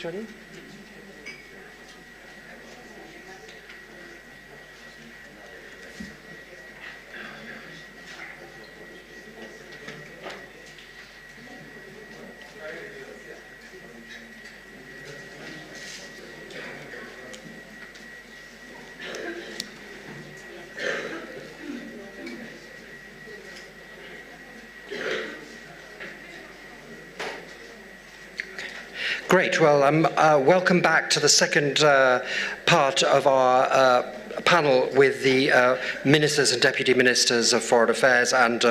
usually. Great. Well, welcome back to the second part of our panel with the ministers and deputy ministers of foreign affairs and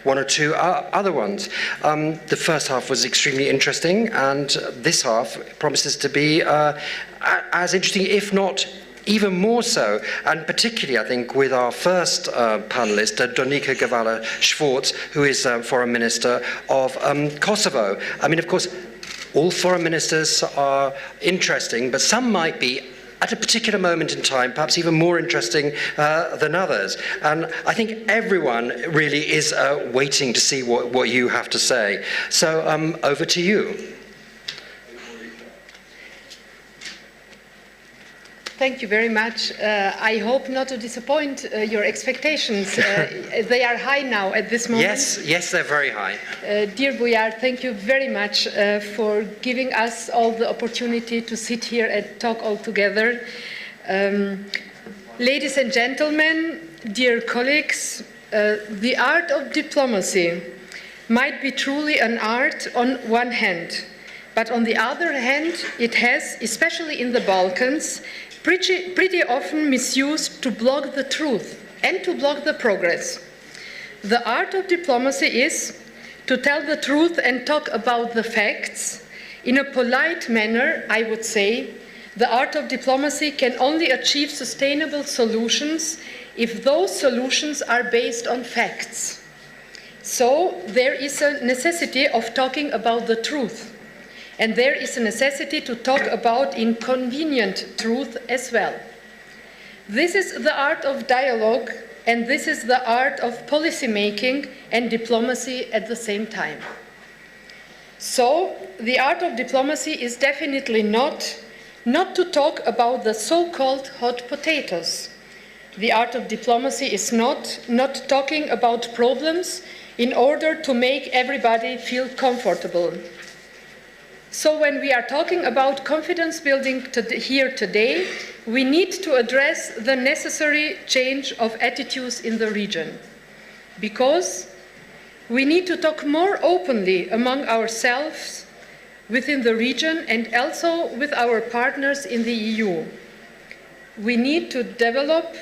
one or two other ones. The first half was extremely interesting, and this half promises to be as interesting, if not even more so, and particularly, I think, with our first panelist, Dominika Gawala-Szwarc, who is Foreign Minister of Kosovo. I mean, of course, all foreign ministers are interesting, but some might be, at a particular moment in time, perhaps even more interesting than others. And I think everyone really is waiting to see what you have to say. So over to you. Thank you very much. I hope not to disappoint your expectations. They are high now at this moment. Yes, they're very high. Dear Bujar, thank you very much for giving us all the opportunity to sit here and talk all together. Ladies and gentlemen, dear colleagues, the art of diplomacy might be truly an art on one hand, but on the other hand, it has, especially in the Balkans, pretty often misused to block the truth and to block the progress. The art of diplomacy is to tell the truth and talk about the facts. In a polite manner, I would say, the art of diplomacy can only achieve sustainable solutions if those solutions are based on facts. So there is a necessity of talking about the truth. And there is a necessity to talk about inconvenient truth as well. This is the art of dialogue, and this is the art of policy making and diplomacy at the same time. So the art of diplomacy is definitely not to talk about the so-called hot potatoes. The art of diplomacy is not talking about problems in order to make everybody feel comfortable. So when we are talking about confidence building here today, we need to address the necessary change of attitudes in the region, because we need to talk more openly among ourselves within the region and also with our partners in the EU. We need to develop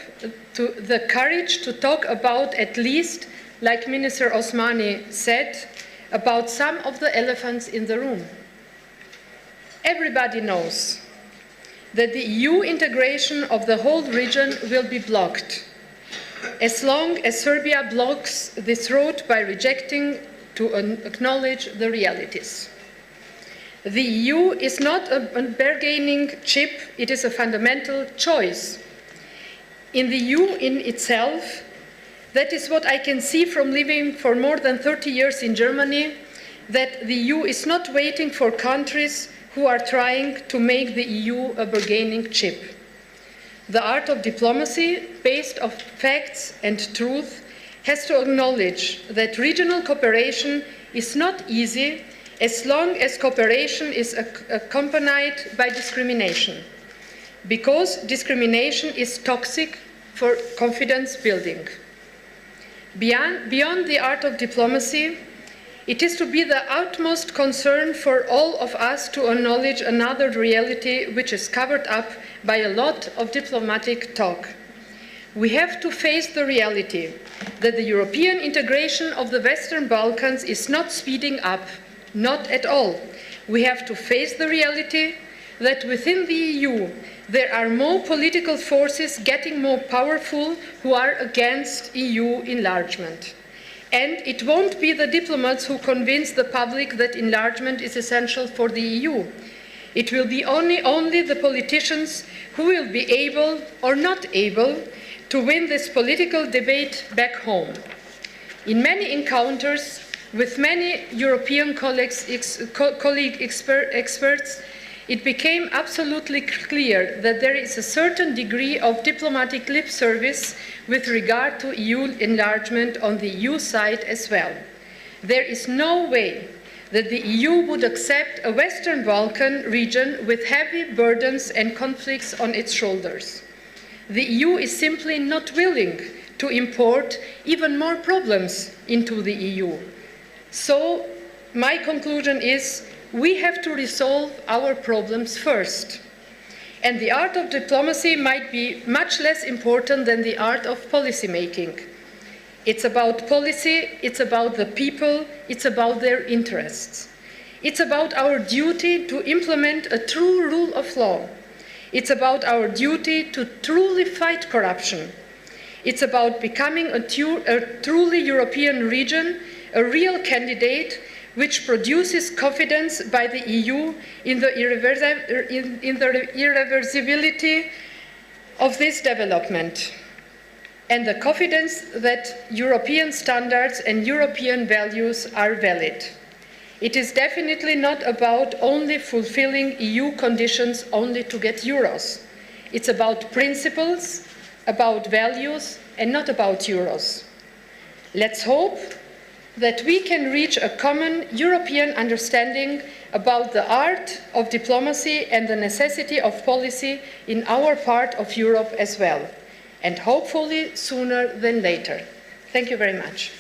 the courage to talk about, at least, like Minister Osmani said, about some of the elephants in the room. Everybody knows that the EU integration of the whole region will be blocked as long as Serbia blocks this road by rejecting to acknowledge the realities. The EU is not a bargaining chip, it is a fundamental choice. In the EU in itself, that is what I can see from living for more than 30 years in Germany, that the EU is not waiting for countries who are trying to make the EU a bargaining chip. The art of diplomacy, based on facts and truth, has to acknowledge that regional cooperation is not easy as long as cooperation is accompanied by discrimination, because discrimination is toxic for confidence building. Beyond the art of diplomacy, it is to be the utmost concern for all of us to acknowledge another reality which is covered up by a lot of diplomatic talk. We have to face the reality that the European integration of the Western Balkans is not speeding up, not at all. We have to face the reality that within the EU there are more political forces getting more powerful who are against EU enlargement. And it won't be the diplomats who convince the public that enlargement is essential for the EU. It will be only the politicians who will be able or not able to win this political debate back home. In many encounters with many European experts, it became absolutely clear that there is a certain degree of diplomatic lip service with regard to EU enlargement on the EU side as well. There is no way that the EU would accept a Western Balkan region with heavy burdens and conflicts on its shoulders. The EU is simply not willing to import even more problems into the EU. So, my conclusion is we have to resolve our problems first. And the art of diplomacy might be much less important than the art of policy making. It's about policy, it's about the people, it's about their interests. It's about our duty to implement a true rule of law. It's about our duty to truly fight corruption. It's about becoming a truly European region, a real candidate which produces confidence by the EU in the irreversibility of this development, and the confidence that European standards and European values are valid. It is definitely not about only fulfilling EU conditions only to get euros. It's about principles, about values, and not about euros. Let's hope that we can reach a common European understanding about the art of diplomacy and the necessity of policy in our part of Europe as well, and hopefully sooner than later. Thank you very much.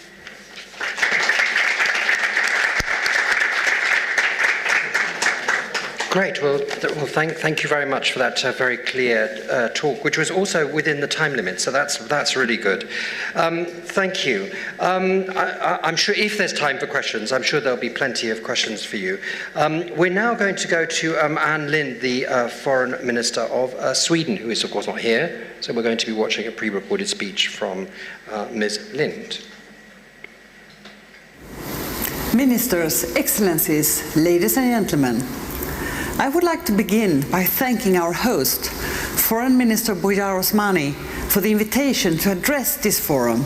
Great. Well, thank you very much for that very clear talk, which was also within the time limit. So that's really good. Thank you. I'm sure if there's time for questions, I'm sure there'll be plenty of questions for you. We're now going to go to Ann Linde, the Foreign Minister of Sweden, who is of course not here. So we're going to be watching a pre-recorded speech from Ms. Linde. Ministers, Excellencies, ladies and gentlemen, I would like to begin by thanking our host, Foreign Minister Bujar Osmani, for the invitation to address this forum,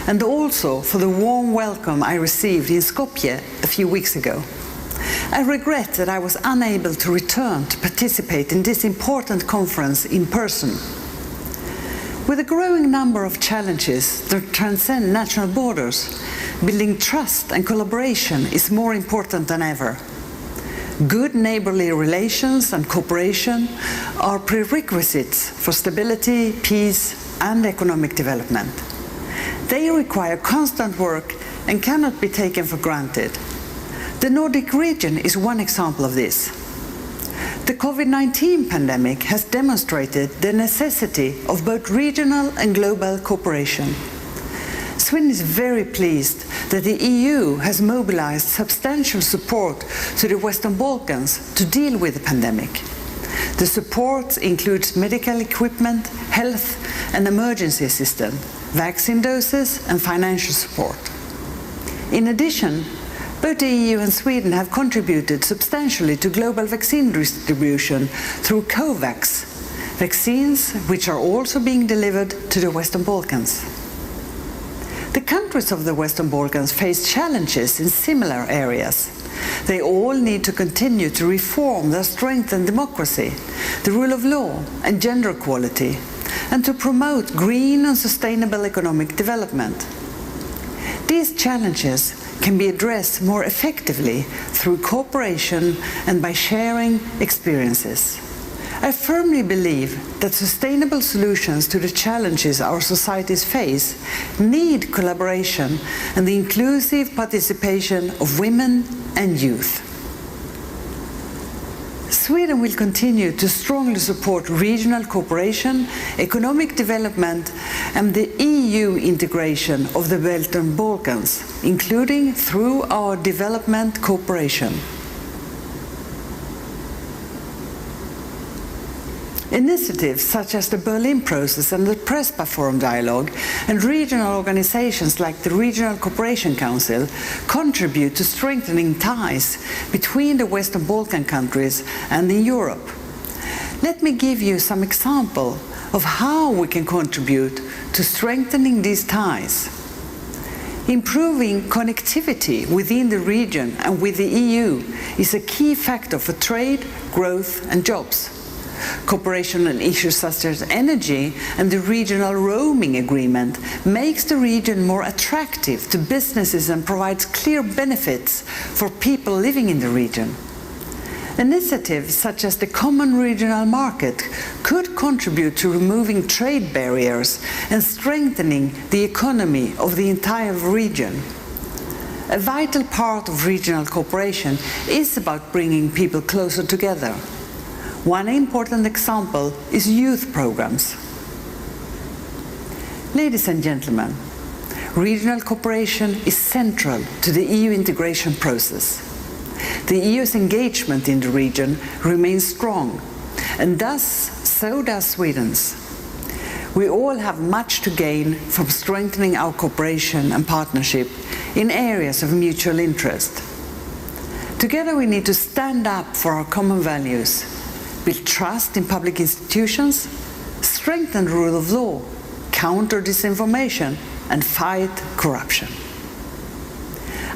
and also for the warm welcome I received in Skopje a few weeks ago. I regret that I was unable to return to participate in this important conference in person. With a growing number of challenges that transcend national borders, building trust and collaboration is more important than ever. Good neighborly relations and cooperation are prerequisites for stability, peace, and economic development. They require constant work and cannot be taken for granted. The Nordic region is one example of this. The COVID-19 pandemic has demonstrated the necessity of both regional and global cooperation. Sweden is very pleased that the EU has mobilized substantial support to the Western Balkans to deal with the pandemic. The support includes medical equipment, health and emergency assistance, vaccine doses and financial support. In addition, both the EU and Sweden have contributed substantially to global vaccine distribution through COVAX, vaccines which are also being delivered to the Western Balkans. The countries of the Western Balkans face challenges in similar areas. They all need to continue to reform their strength and democracy, the rule of law and gender equality, and to promote green and sustainable economic development. These challenges can be addressed more effectively through cooperation and by sharing experiences. I firmly believe that sustainable solutions to the challenges our societies face need collaboration and the inclusive participation of women and youth. Sweden will continue to strongly support regional cooperation, economic development and the EU integration of the Western Balkans, including through our development cooperation. Initiatives such as the Berlin Process and the Prespa Forum Dialogue and regional organizations like the Regional Cooperation Council contribute to strengthening ties between the Western Balkan countries and in Europe. Let me give you some examples of how we can contribute to strengthening these ties. Improving connectivity within the region and with the EU is a key factor for trade, growth and jobs. Cooperation on issues such as energy and the regional roaming agreement makes the region more attractive to businesses and provides clear benefits for people living in the region. Initiatives such as the Common Regional Market could contribute to removing trade barriers and strengthening the economy of the entire region. A vital part of regional cooperation is about bringing people closer together. One important example is youth programs. Ladies and gentlemen, regional cooperation is central to the EU integration process. The EU's engagement in the region remains strong, and thus so does Sweden's. We all have much to gain from strengthening our cooperation and partnership in areas of mutual interest. Together we need to stand up for our common values, build trust in public institutions, strengthen the rule of law, counter disinformation, and fight corruption.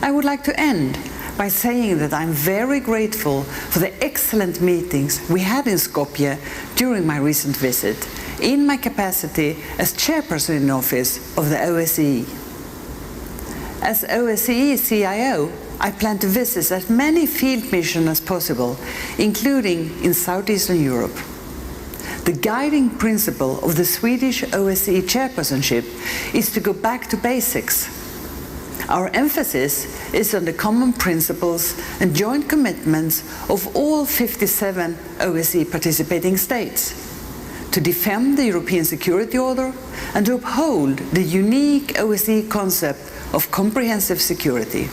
I would like to end by saying that I'm very grateful for the excellent meetings we had in Skopje during my recent visit, in my capacity as chairperson in office of the OSCE. As OSCE CIO, I plan to visit as many field missions as possible, including in Southeastern Europe. The guiding principle of the Swedish OSCE chairpersonship is to go back to basics. Our emphasis is on the common principles and joint commitments of all 57 OSCE participating states, to defend the European security order and to uphold the unique OSCE concept of comprehensive security.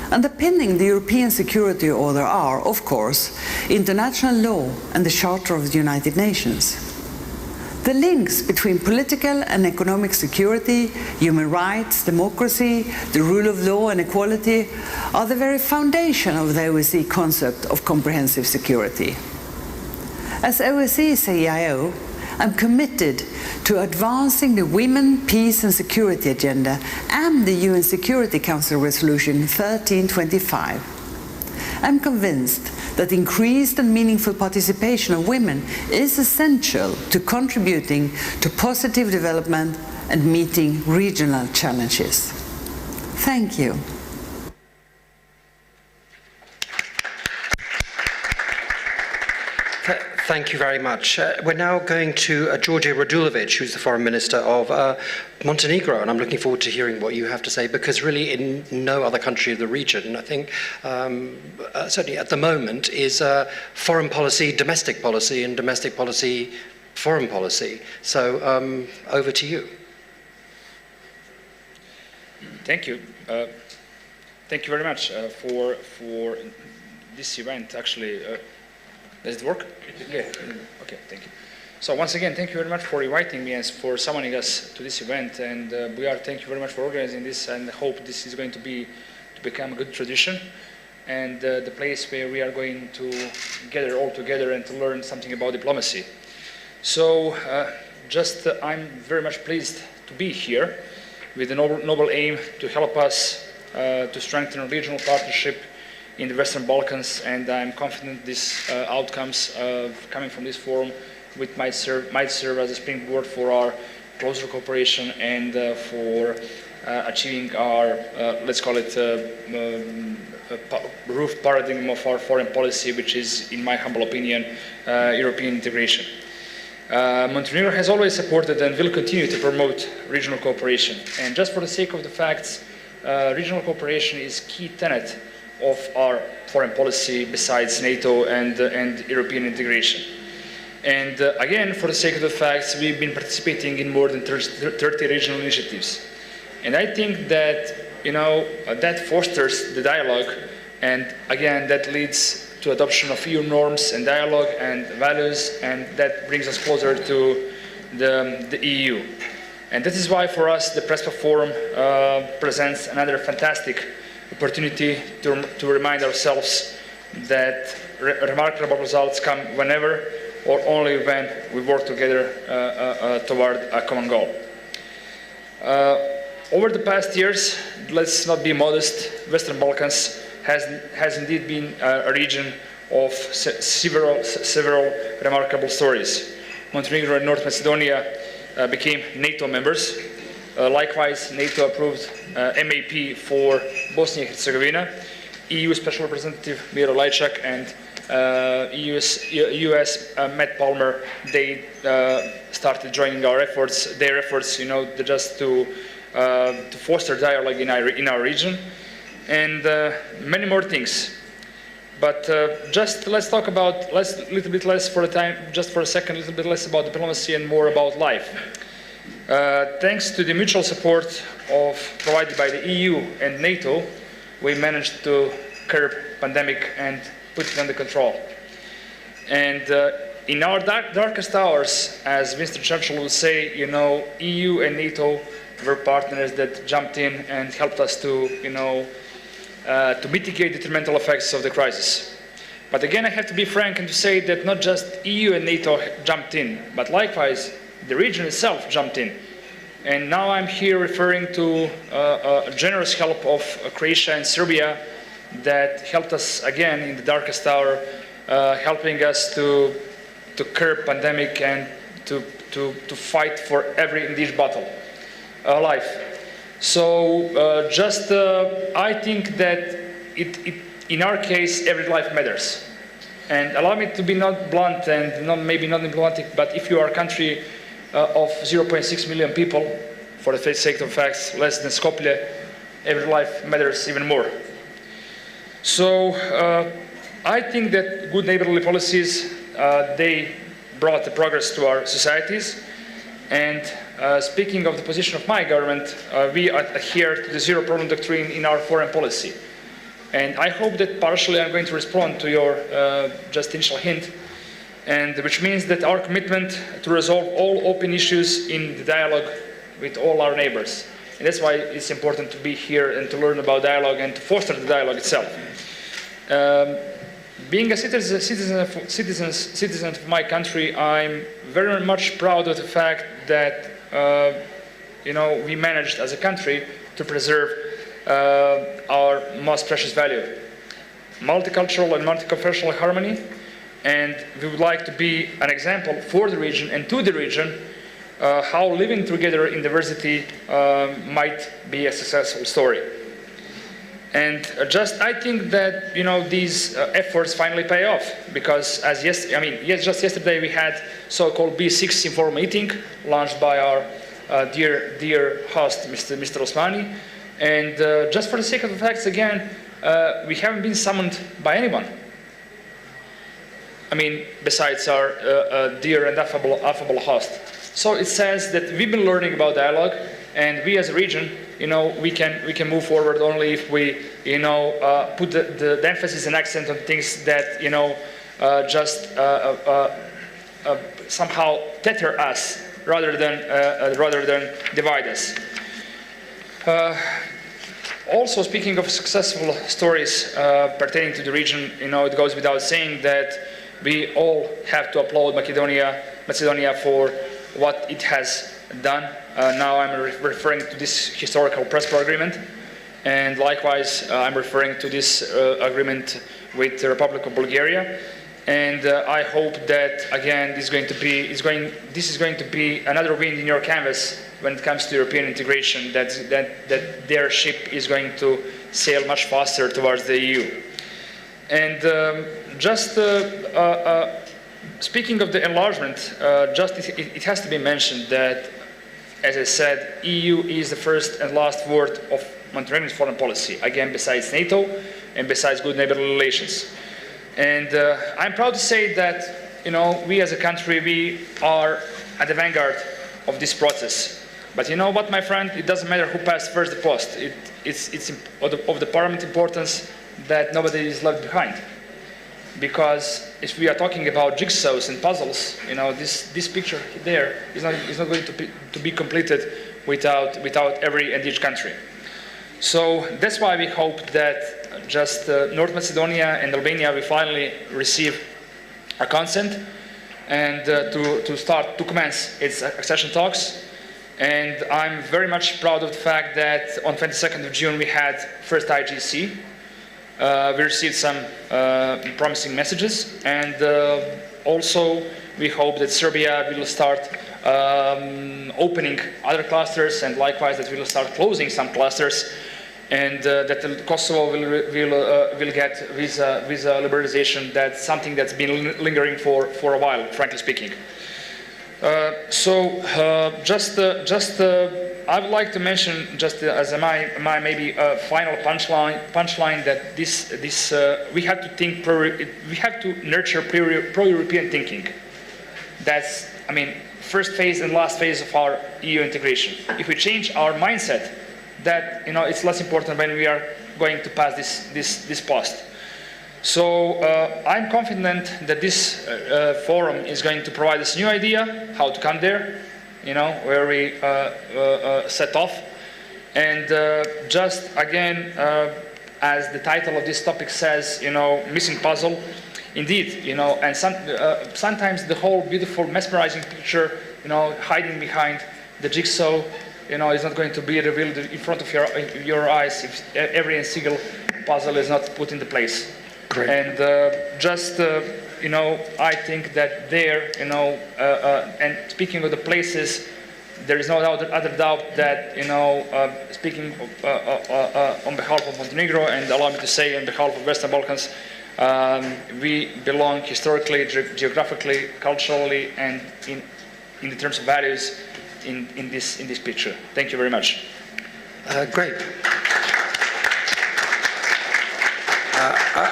Underpinning the European security order are, of course, international law and the Charter of the United Nations. The links between political and economic security, human rights, democracy, the rule of law and equality are the very foundation of the OSCE concept of comprehensive security. As OSCE CIO, I'm committed to advancing the Women, Peace and Security Agenda and the UN Security Council Resolution 1325. I'm convinced that increased and meaningful participation of women is essential to contributing to positive development and meeting regional challenges. Thank you. Thank you very much. We're now going to Georgia Radulovic, who's the Foreign Minister of Montenegro, and I'm looking forward to hearing what you have to say, because really in no other country of the region, I think, certainly at the moment, is foreign policy, domestic policy, and domestic policy, foreign policy. So over to you. Thank you. Thank you very much for this event, actually. Does it work? Yeah. Okay, thank you. So once again, thank you very much for inviting me and for summoning us to this event. And thank you very much for organizing this, and hope this is going to become a good tradition and the place where we are going to gather all together and to learn something about diplomacy. So I'm very much pleased to be here with the noble aim to help us to strengthen a regional partnership in the Western Balkans, and I'm confident these outcomes coming from this forum might serve as a springboard for our closer cooperation and for achieving our, let's call it, roof paradigm of our foreign policy, which is, in my humble opinion, European integration. Montenegro has always supported and will continue to promote regional cooperation. And just for the sake of the facts, regional cooperation is a key tenet of our foreign policy besides NATO and European integration. And again, for the sake of the facts, we've been participating in more than 30 regional initiatives. And I think that, that fosters the dialogue, and again, that leads to adoption of EU norms and dialogue and values, and that brings us closer to the EU. And this is why for us the Prespa Forum presents another fantastic opportunity to remind ourselves that remarkable results come whenever or only when we work together toward a common goal. Over the past years, let's not be modest, Western Balkans has indeed been a region of several remarkable stories. Montenegro and North Macedonia became NATO members. Likewise, NATO approved MAP for Bosnia and Herzegovina. EU Special Representative Miro Lajčák and US Matt Palmer, they started joining their efforts, just to foster dialogue in our region, and many more things. But just let's talk about, a little bit less for a time, just for a second, a little bit less about diplomacy and more about life. Thanks to the mutual support provided by the EU and NATO, we managed to curb pandemic and put it under control. And in our darkest hours, as Winston Churchill would say, EU and NATO were partners that jumped in and helped us to mitigate the detrimental effects of the crisis. But again, I have to be frank and to say that not just EU and NATO jumped in, but likewise, the region itself jumped in. And now I'm here referring to a generous help of Croatia and Serbia that helped us again in the darkest hour, helping us to curb pandemic and to fight for every indeed battle alive. So I think that in our case, every life matters. And allow me to be not blunt and maybe not diplomatic, but if you are a country of 0.6 million people, for the sake of facts, less than Skopje, every life matters even more. So I think that good neighborly policies, they brought the progress to our societies. And speaking of the position of my government, we adhere to the zero problem doctrine in our foreign policy. And I hope that partially I'm going to respond to your just initial hint, and which means that our commitment to resolve all open issues in the dialogue with all our neighbors. And that's why it's important to be here and to learn about dialogue and to foster the dialogue itself. Being a citizen of my country, I'm very much proud of the fact that we managed as a country to preserve our most precious value, multicultural and multiconfessional harmony, and we would like to be an example for the region and to the region how living together in diversity might be a successful story. And I think that these efforts finally pay off, because just yesterday we had so-called B6 informal meeting launched by our dear host, Mr. Osmani, and just for the sake of the facts, again, we haven't been summoned by anyone. Besides our dear and affable host. So it says that we've been learning about dialogue, and we as a region, we can move forward only if we, put the emphasis and accent on things that, somehow tether us rather than divide us. Also, speaking of successful stories pertaining to the region, it goes without saying that we all have to applaud Macedonia for what it has done. Now I'm referring to this historical Prespa agreement, and likewise I'm referring to this agreement with the Republic of Bulgaria. And I hope that again this is going to be another wind in your canvas when it comes to European integration. That their ship is going to sail much faster towards the EU. And speaking of the enlargement, it has to be mentioned that, as I said, EU is the first and last word of Montenegro's foreign policy, again, besides NATO and besides good neighborly relations. And I'm proud to say that, we as a country, we are at the vanguard of this process. But you know what, my friend? It doesn't matter who passed first the post. It's of the paramount importance that nobody is left behind. Because if we are talking about jigsaws and puzzles, this picture there is not going to be completed without every and each country. So that's why we hope that just North Macedonia and Albania will finally receive a consent and to commence its accession talks. And I'm very much proud of the fact that on 22nd of June we had first IGC. We received some promising messages, and also we hope that Serbia will start opening other clusters, and likewise that we will start closing some clusters, and that Kosovo will get visa liberalization. That's something that's been lingering for a while, frankly speaking. I would like to mention, just as my maybe final punchline, that we have to think we have to nurture pro-European thinking. That's, I mean, first phase and last phase of our EU integration. If we change our mindset, that it's less important when we are going to pass this post. So I'm confident that this forum is going to provide us a new idea how to come there, where we set off. And just again, as the title of this topic says, missing puzzle. Indeed, and sometimes the whole beautiful, mesmerizing picture, hiding behind the jigsaw, is not going to be revealed in front of your eyes if every single puzzle is not put into place. Great. And I think that there, and speaking of the places, there is no other doubt that, speaking on behalf of Montenegro, and allow me to say on behalf of Western Balkans, we belong historically, geographically, culturally, and in the terms of values in this picture. Thank you very much. Great.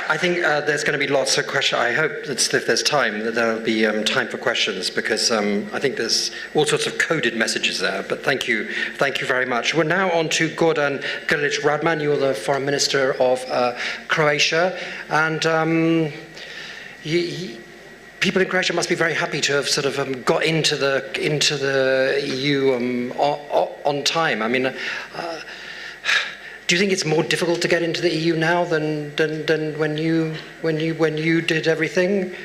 I think there's going to be lots of questions. I hope that if there's time, that there'll be time for questions, because I think there's all sorts of coded messages there. But thank you very much. We're now on to Gordan Grlić Radman. You're the Foreign Minister of Croatia, and people in Croatia must be very happy to have sort of got into the EU on time. I mean. Do you think it's more difficult to get into the EU now than when you did everything?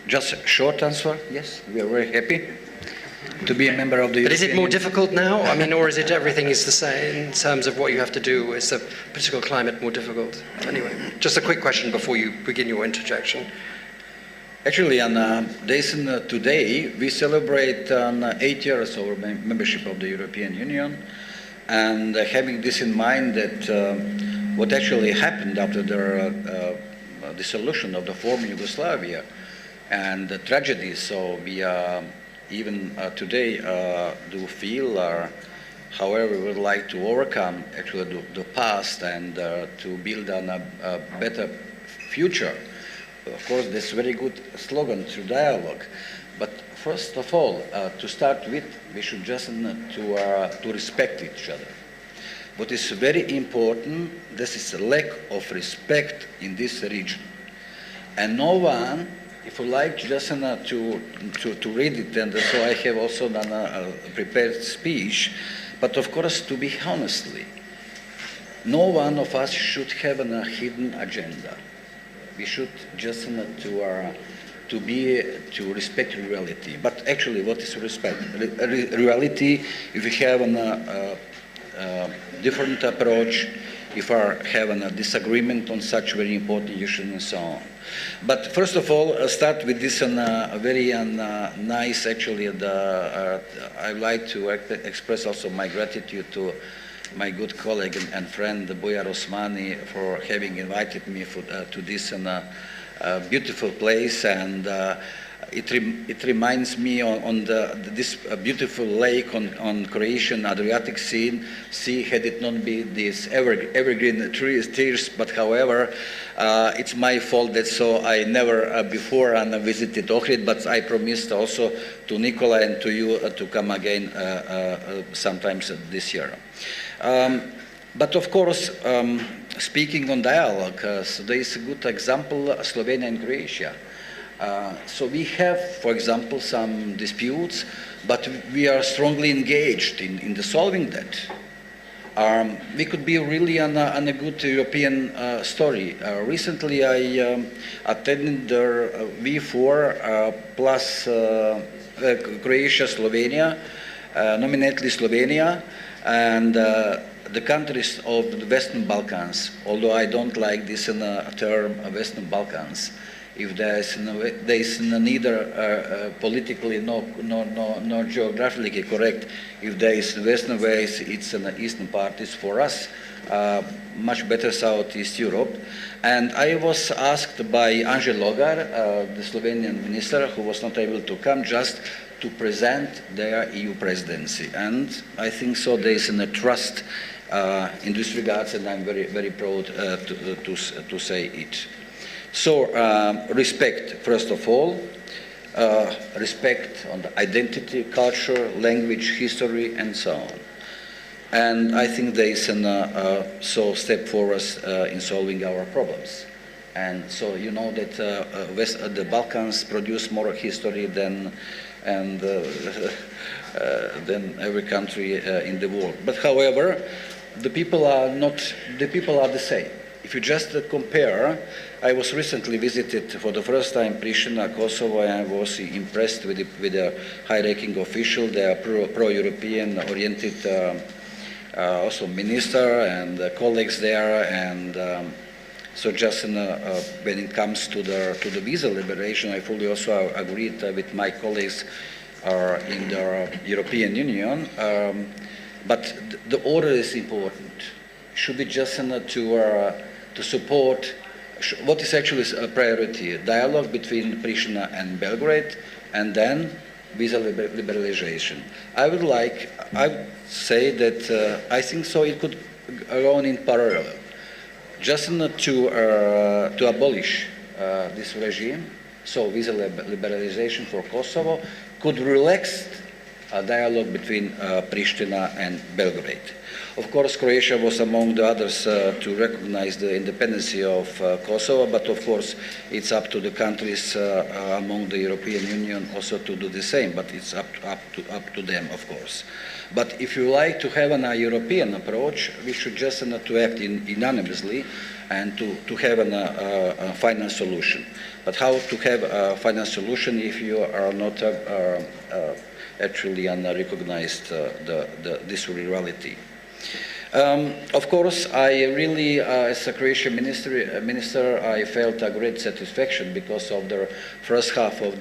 Just a short answer, yes, we are very happy to be a member of the But is it European more Union. difficult now? I mean, or is it everything is the same in terms of what you have to do? Is the political climate more difficult? Anyway, just a quick question before you begin your interjection. Actually, on days today, we celebrate 8 years of our membership of the European Union. And having this in mind, that what actually happened after the dissolution of the former Yugoslavia and the tragedies, so we even today do feel, however, we would like to overcome actually the past and to build on a better future. Of course, this very good slogan through dialogue, but first of all, to start with, we should just to respect each other. What is very important, this is a lack of respect in this region. And no one, if you like, just to read it, and so I have also done a prepared speech, but of course, to be honestly, no one of us should have a hidden agenda. We should just to respect reality. But actually, what is respect? Reality, if we have a different approach, if we have a disagreement on such very important issues and so on. But first of all, start with this very nice, actually, I would like to express also my gratitude to my good colleague and friend, Bujar Osmani, for having invited me to this beautiful place, and it reminds me on this beautiful lake on Croatian Adriatic Sea. Had it not been these evergreen trees, but however, it's my fault that so I never before visited Ohrid, but I promised also to Nikola and to you to come again sometimes this year. But of course, speaking on dialogue, so there is a good example, Slovenia and Croatia. So we have, for example, some disputes, but we are strongly engaged in the solving that. We could be really on a good European story. Recently, I attended the V4 plus Croatia, Slovenia, nominately Slovenia, and the countries of the Western Balkans, although I don't like this term Western Balkans, if there is neither politically nor geographically correct, if there is Western ways, it's an Eastern parties for us, much better Southeast Europe. And I was asked by Anže Logar, the Slovenian minister, who was not able to come, just to present their EU presidency. And I think so there is a trust in this regards, and I'm very, very proud to say it. So respect, first of all, respect on the identity, culture, language, history, and so on. And I think there is a step forward in solving our problems. And so you know that the Balkans produce more history than every country in the world. But however, the people are the same. If you just compare, I was recently visited for the first time Pristina, Kosovo, and I was impressed with the high-ranking official. They are pro-European oriented, also minister and colleagues there, and so just when it comes to the visa liberation, I fully also agreed with my colleagues in the European Union. But the order is important. Should be just to support what is actually a priority: dialogue between Pristina and Belgrade, and then visa liberalization. I would say that I think so it could go on in parallel. Just to abolish this regime, so visa liberalization for Kosovo could relax a dialogue between Pristina and Belgrade. Of course, Croatia was among the others to recognize the independence of Kosovo, but of course it's up to the countries among the European Union also to do the same, but it's up to them, of course. But if you like to have a European approach, we should just to act unanimously and to have a final solution. But how to have a final solution if you are not actually recognized this reality? Of course, I really, as a Croatian minister, I felt a great satisfaction because of the first half of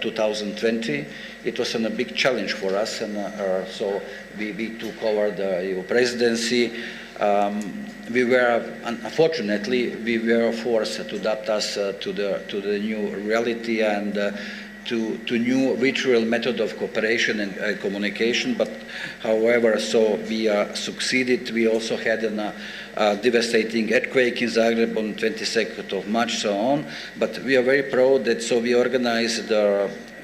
2020. It was a big challenge for us, and so we took over the EU presidency. Unfortunately, we were forced to adapt us to the new reality and to new ritual method of cooperation and communication. But however, so we succeeded. We also had a devastating earthquake in Zagreb on 22nd of March, so on. But we are very proud that so we organized,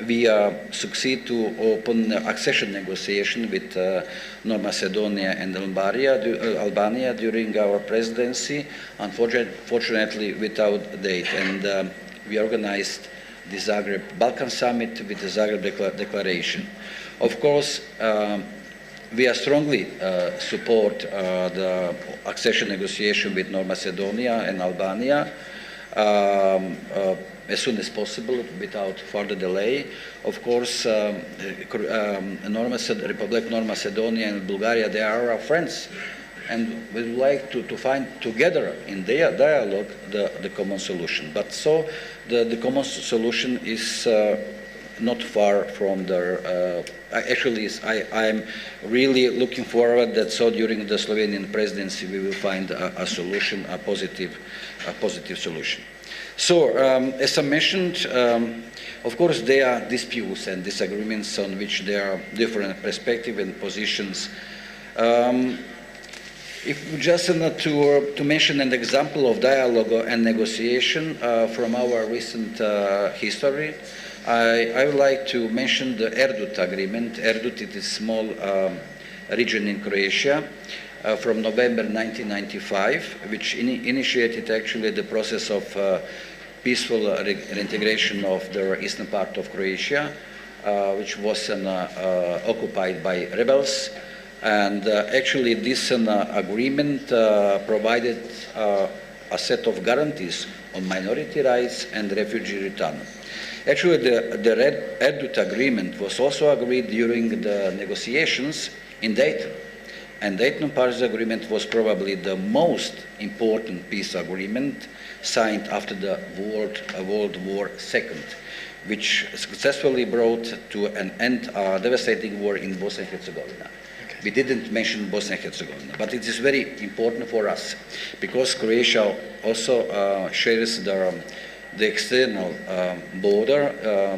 we succeed to open accession negotiation with North Macedonia and Albania during our presidency, unfortunately without date. And we organized the Zagreb Balkan Summit with the Zagreb Declaration. Of course, we are strongly support the accession negotiation with North Macedonia and Albania as soon as possible, without further delay. Of course, Republic North Macedonia and Bulgaria, they are our friends, and we would like to find together in their dialogue the common solution. But so the common solution is not far from the. Actually, I'm really looking forward that so during the Slovenian presidency we will find a solution, a positive solution. So, as I mentioned, of course there are disputes and disagreements on which there are different perspectives and positions. If just to mention an example of dialogue and negotiation from our recent history, I would like to mention the Erdut agreement. Erdut is a small region in Croatia from November 1995, which initiated actually the process of peaceful reintegration of the eastern part of Croatia, which was occupied by rebels. And actually this agreement provided a set of guarantees on minority rights and refugee return. Actually, the Red Erdut agreement was also agreed during the negotiations in Dayton. And Dayton-Paris agreement was probably the most important peace agreement signed after the World War II, which successfully brought to an end a devastating war in Bosnia and Herzegovina. Okay. We didn't mention Bosnia and Herzegovina, but it is very important for us because Croatia also shares the external border,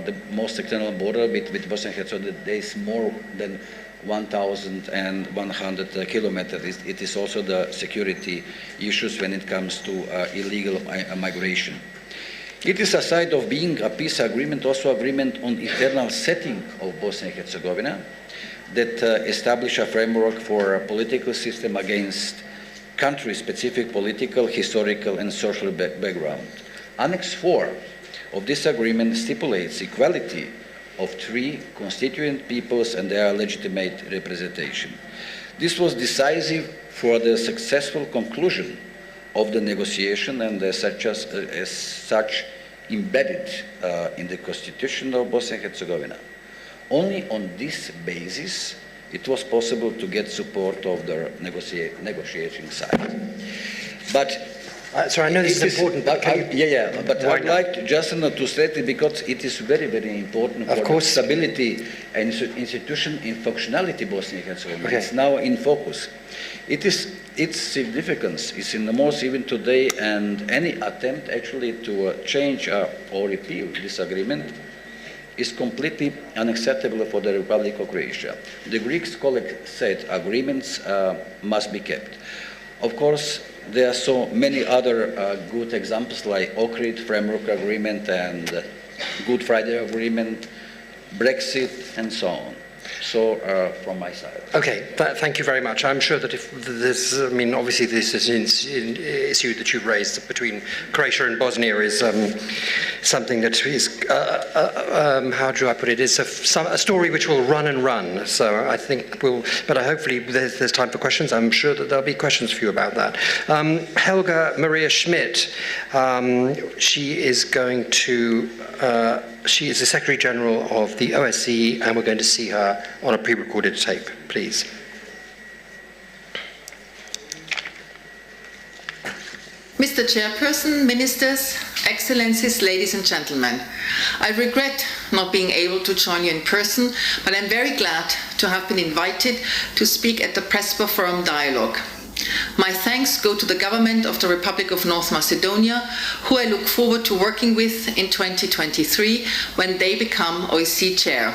the most external border with Bosnia and Herzegovina. There is more than 1,100 kilometers. It is also the security issues when it comes to illegal migration. It is aside of being a peace agreement, also agreement on internal setting of Bosnia and Herzegovina that establish a framework for a political system against country-specific political, historical, and social background. Annex 4 of this agreement stipulates equality of three constituent peoples and their legitimate representation. This was decisive for the successful conclusion of the negotiation and as such embedded in the constitution of Bosnia and Herzegovina. Only on this basis it was possible to get support of the negotiating side. But so I know this is important, but I'd like to just to state it because it is very, very important for the stability and institution and functionality of Bosnia and Herzegovina. Okay. It's now in focus. Its significance is in the most even today, and any attempt actually to change or repeal this agreement is completely unacceptable for the Republic of Croatia. The Greek colleague said agreements must be kept. Of course, there are so many other good examples like Ohrid Framework Agreement and Good Friday Agreement, Brexit, and so on. So, from my side. Okay, thank you very much. I'm sure that if this, I mean, obviously this is an issue that you've raised between Croatia and Bosnia is something that is, how do I put it, is a story which will run and run. So I think but hopefully there's time for questions. I'm sure that there'll be questions for you about that. Helga Maria Schmidt, she is going to, she is the Secretary General of the OSCE, and we're going to see her on a pre-recorded tape, please. Mr. Chairperson, Ministers, Excellencies, ladies and gentlemen, I regret not being able to join you in person, but I'm very glad to have been invited to speak at the Prespa Forum Dialogue. My thanks go to the government of the Republic of North Macedonia, who I look forward to working with in 2023 when they become OSCE chair.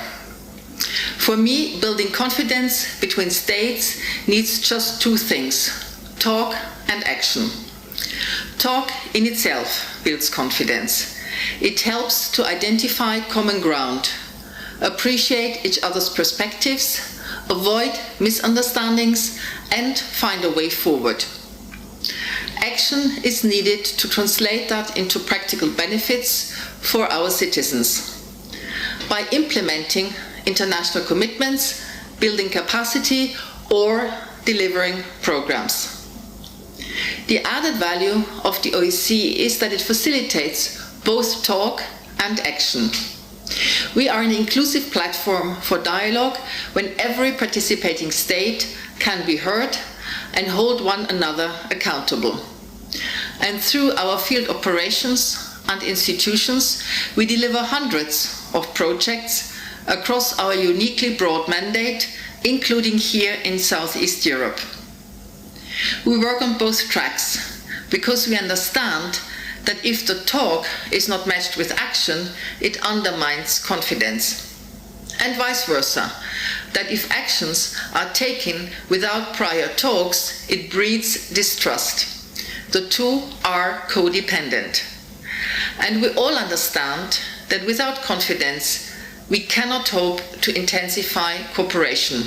For me, building confidence between states needs just two things: talk and action. Talk in itself builds confidence. It helps to identify common ground, appreciate each other's perspectives, avoid misunderstandings, and find a way forward. Action is needed to translate that into practical benefits for our citizens. By implementing international commitments, building capacity, or delivering programs. The added value of the OSCE is that it facilitates both talk and action. We are an inclusive platform for dialogue when every participating state can be heard and hold one another accountable. And through our field operations and institutions, we deliver hundreds of projects across our uniquely broad mandate, including here in Southeast Europe. We work on both tracks because we understand that if the talk is not matched with action, it undermines confidence. And vice versa, that if actions are taken without prior talks, it breeds distrust. The two are codependent. And we all understand that without confidence, we cannot hope to intensify cooperation,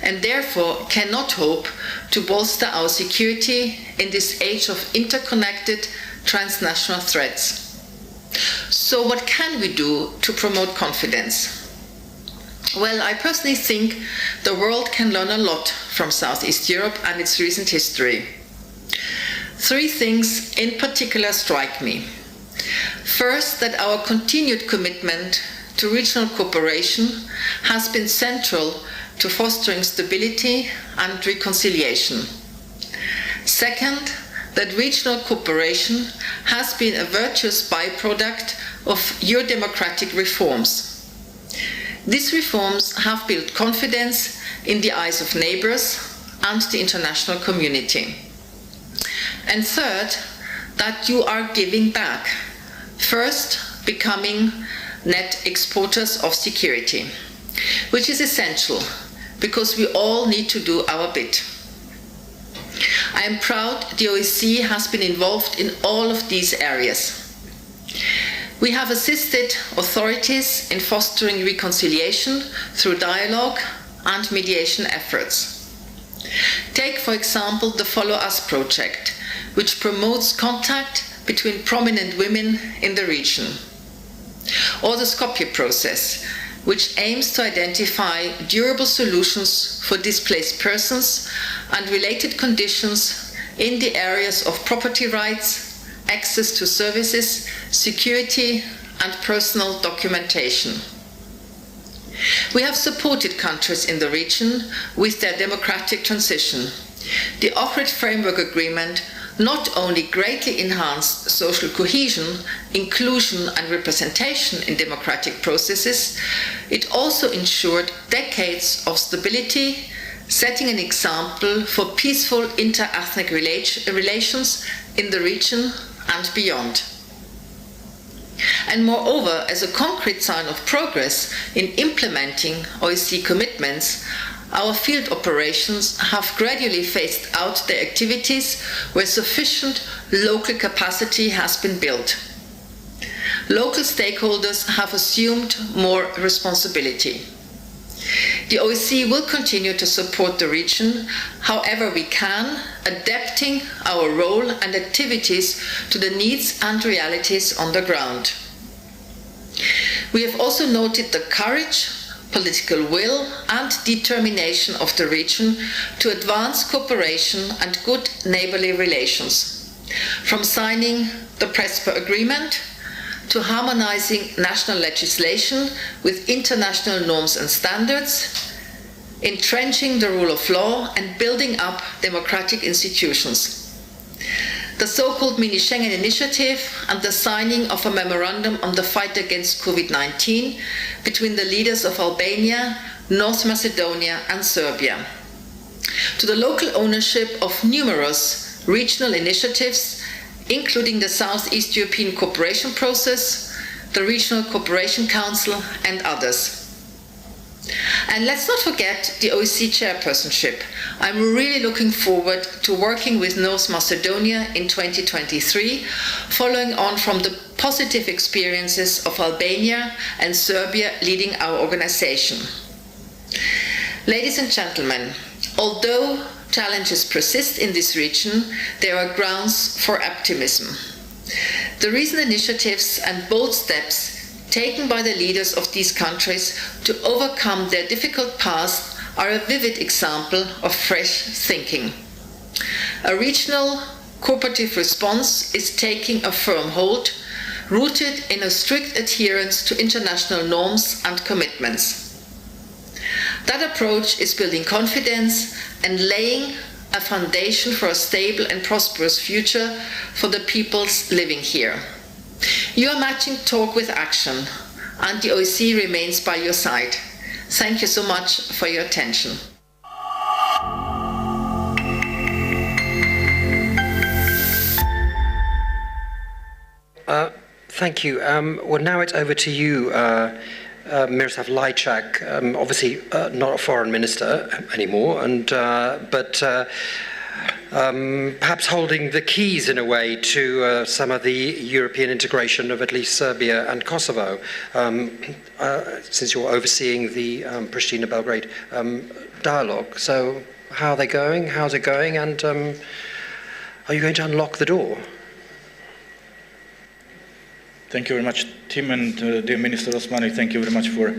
and therefore cannot hope to bolster our security in this age of interconnected transnational threats. So what can we do to promote confidence? Well, I personally think the world can learn a lot from Southeast Europe and its recent history. Three things in particular strike me. First, that our continued commitment to regional cooperation has been central to fostering stability and reconciliation. Second, that regional cooperation has been a virtuous byproduct of your democratic reforms. These reforms have built confidence in the eyes of neighbors and the international community. And third, that you are giving back, first becoming net exporters of security, which is essential because we all need to do our bit. I am proud the OSCE has been involved in all of these areas. We have assisted authorities in fostering reconciliation through dialogue and mediation efforts. Take, for example, the Follow Us project, which promotes contact between prominent women in the region. Or the Skopje process, which aims to identify durable solutions for displaced persons and related conditions in the areas of property rights, access to services, security, and personal documentation. We have supported countries in the region with their democratic transition. The Ohrid Framework Agreement not only greatly enhanced social cohesion, inclusion, and representation in democratic processes, it also ensured decades of stability, setting an example for peaceful inter-ethnic relations in the region and beyond. And moreover, as a concrete sign of progress in implementing OSCE commitments, our field operations have gradually phased out their activities where sufficient local capacity has been built. Local stakeholders have assumed more responsibility. The OSCE will continue to support the region however we can, adapting our role and activities to the needs and realities on the ground. We have also noted the courage, political will and determination of the region to advance cooperation and good neighbourly relations, from signing the Prespa Agreement to harmonising national legislation with international norms and standards, entrenching the rule of law and building up democratic institutions. The so-called Mini-Schengen Initiative and the signing of a memorandum on the fight against COVID-19 between the leaders of Albania, North Macedonia and Serbia. To the local ownership of numerous regional initiatives, including the Southeast European Cooperation Process, the Regional Cooperation Council and others. And let's not forget the OSCE chairpersonship. I'm really looking forward to working with North Macedonia in 2023, following on from the positive experiences of Albania and Serbia leading our organization. Ladies and gentlemen, although challenges persist in this region, there are grounds for optimism. The recent initiatives and bold steps taken by the leaders of these countries to overcome their difficult past are a vivid example of fresh thinking. A regional cooperative response is taking a firm hold, rooted in a strict adherence to international norms and commitments. That approach is building confidence and laying a foundation for a stable and prosperous future for the peoples living here. You are matching talk with action, and the OSCE remains by your side. Thank you so much for your attention. Thank you. Well, now it's over to you, Miroslav Lajčák, obviously not a foreign minister anymore, but perhaps holding the keys in a way to some of the European integration of at least Serbia and Kosovo, since you're overseeing the Pristina-Belgrade dialogue. So how are they going? How's it going? And are you going to unlock the door? Thank you very much, Tim, and dear Minister Osmani, thank you very much for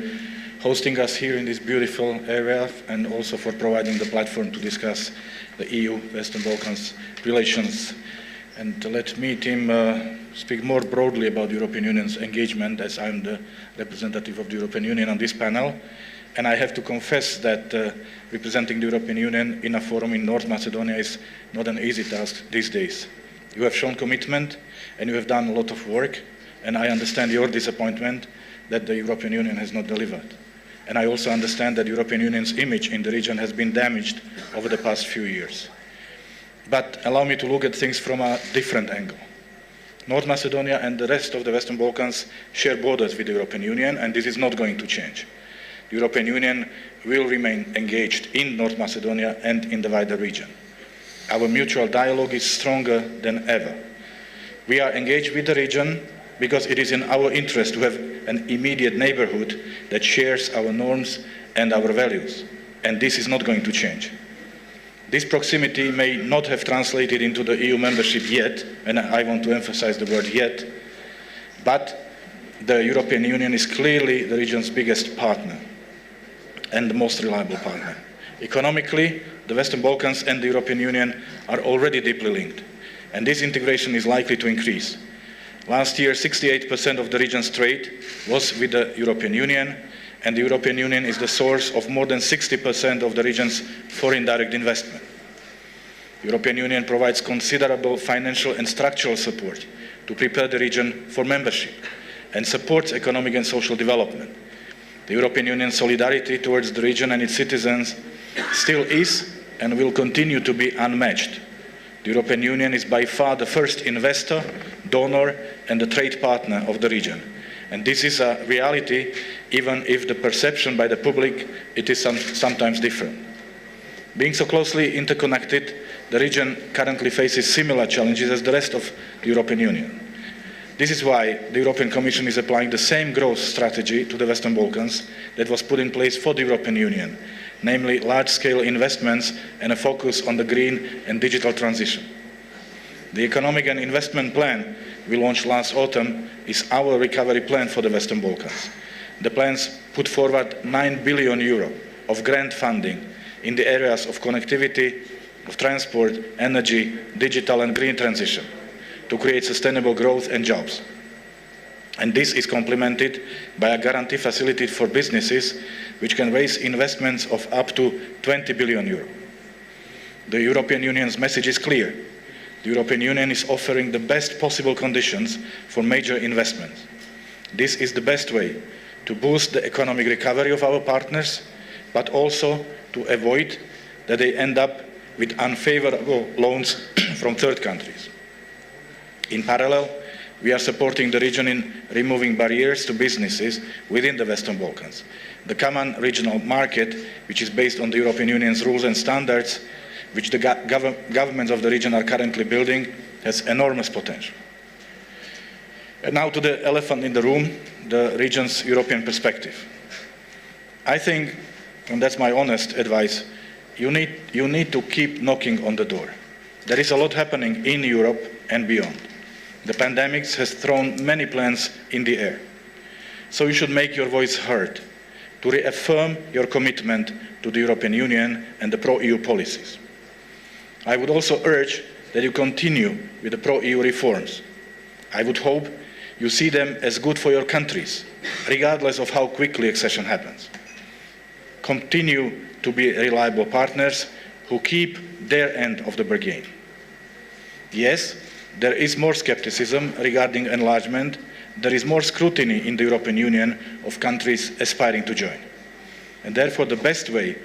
hosting us here in this beautiful area and also for providing the platform to discuss the EU-Western Balkans relations. And let me, Tim, speak more broadly about the European Union's engagement, as I'm the representative of the European Union on this panel. And I have to confess that representing the European Union in a forum in North Macedonia is not an easy task these days. You have shown commitment and you have done a lot of work, and I understand your disappointment that the European Union has not delivered. And I also understand that the European Union's image in the region has been damaged over the past few years. But allow me to look at things from a different angle. North Macedonia and the rest of the Western Balkans share borders with the European Union, and this is not going to change. The European Union will remain engaged in North Macedonia and in the wider region. Our mutual dialogue is stronger than ever. We are engaged with the region because it is in our interest to have an immediate neighborhood that shares our norms and our values, and this is not going to change. This proximity may not have translated into the EU membership yet, and I want to emphasize the word yet, but the European Union is clearly the region's biggest partner and the most reliable partner. Economically, the Western Balkans and the European Union are already deeply linked, and this integration is likely to increase. Last year, 68% of the region's trade was with the European Union, and the European Union is the source of more than 60% of the region's foreign direct investment. The European Union provides considerable financial and structural support to prepare the region for membership and supports economic and social development. The European Union's solidarity towards the region and its citizens still is and will continue to be unmatched. The European Union is by far the first investor, donor, and a trade partner of the region. And this is a reality, even if the perception by the public, it is sometimes different. Being so closely interconnected, the region currently faces similar challenges as the rest of the European Union. This is why the European Commission is applying the same growth strategy to the Western Balkans that was put in place for the European Union, namely large-scale investments and a focus on the green and digital transition. The Economic and Investment Plan we launched last autumn is our recovery plan for the Western Balkans. The plans put forward €9 billion of grant funding in the areas of connectivity, of transport, energy, digital and green transition to create sustainable growth and jobs. And this is complemented by a guarantee facility for businesses which can raise investments of up to €20 billion. The European Union's message is clear. The European Union is offering the best possible conditions for major investments. This is the best way to boost the economic recovery of our partners, but also to avoid that they end up with unfavorable loans from third countries. In parallel, we are supporting the region in removing barriers to businesses within the Western Balkans. The common regional market, which is based on the European Union's rules and standards, which the governments of the region are currently building, has enormous potential. And now to the elephant in the room, the region's European perspective. I think, and that's my honest advice, you need to keep knocking on the door. There is a lot happening in Europe and beyond. The pandemic has thrown many plans in the air. So you should make your voice heard to reaffirm your commitment to the European Union and the pro-EU policies. I would also urge that you continue with the pro-EU reforms. I would hope you see them as good for your countries, regardless of how quickly accession happens. Continue to be reliable partners who keep their end of the bargain. Yes, there is more skepticism regarding enlargement. There is more scrutiny in the European Union of countries aspiring to join. And therefore, the best way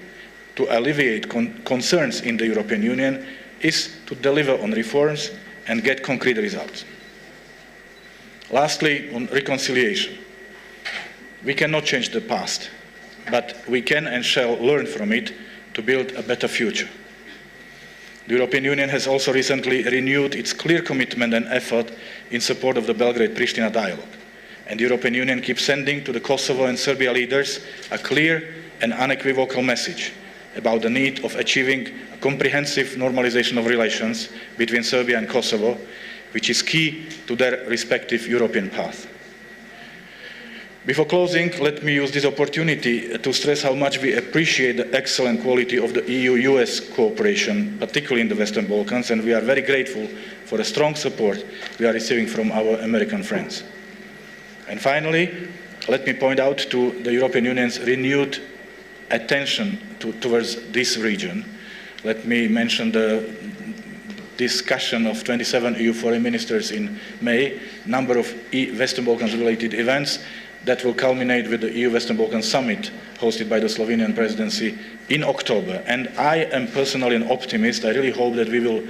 to alleviate concerns in the European Union is to deliver on reforms and get concrete results. Lastly, on reconciliation. We cannot change the past, but we can and shall learn from it to build a better future. The European Union has also recently renewed its clear commitment and effort in support of the Belgrade-Pristina dialogue. And the European Union keeps sending to the Kosovo and Serbia leaders a clear and unequivocal message about the need of achieving a comprehensive normalization of relations between Serbia and Kosovo, which is key to their respective European path. Before closing, let me use this opportunity to stress how much we appreciate the excellent quality of the EU-US cooperation, particularly in the Western Balkans, and we are very grateful for the strong support we are receiving from our American friends. And finally, let me point out to the European Union's renewed attention towards this region. Let me mention the discussion of 27 EU foreign ministers in May, number of Western Balkans related events that will culminate with the EU Western Balkans Summit hosted by the Slovenian presidency in October. And I am personally an optimist. I really hope that we will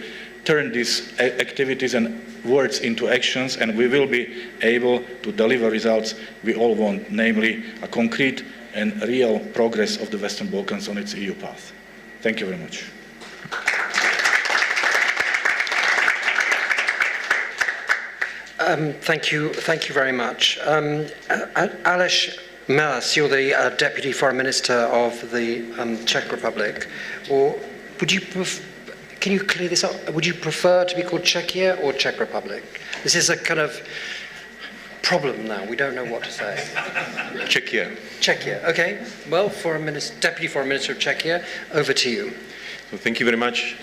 turn these activities and words into actions, and we will be able to deliver results we all want, namely a concrete and real progress of the Western Balkans on its EU path. Thank you very much. Thank you very much. Aleš Melas, you're the Deputy Foreign Minister of the Czech Republic. Or would you, can you clear this up? Would you prefer to be called Czechia or Czech Republic? This is a kind of problem now. We don't know what to say. Czechia. Czechia, okay. Well, Deputy Foreign Minister of Czechia, over to you. So thank you very much.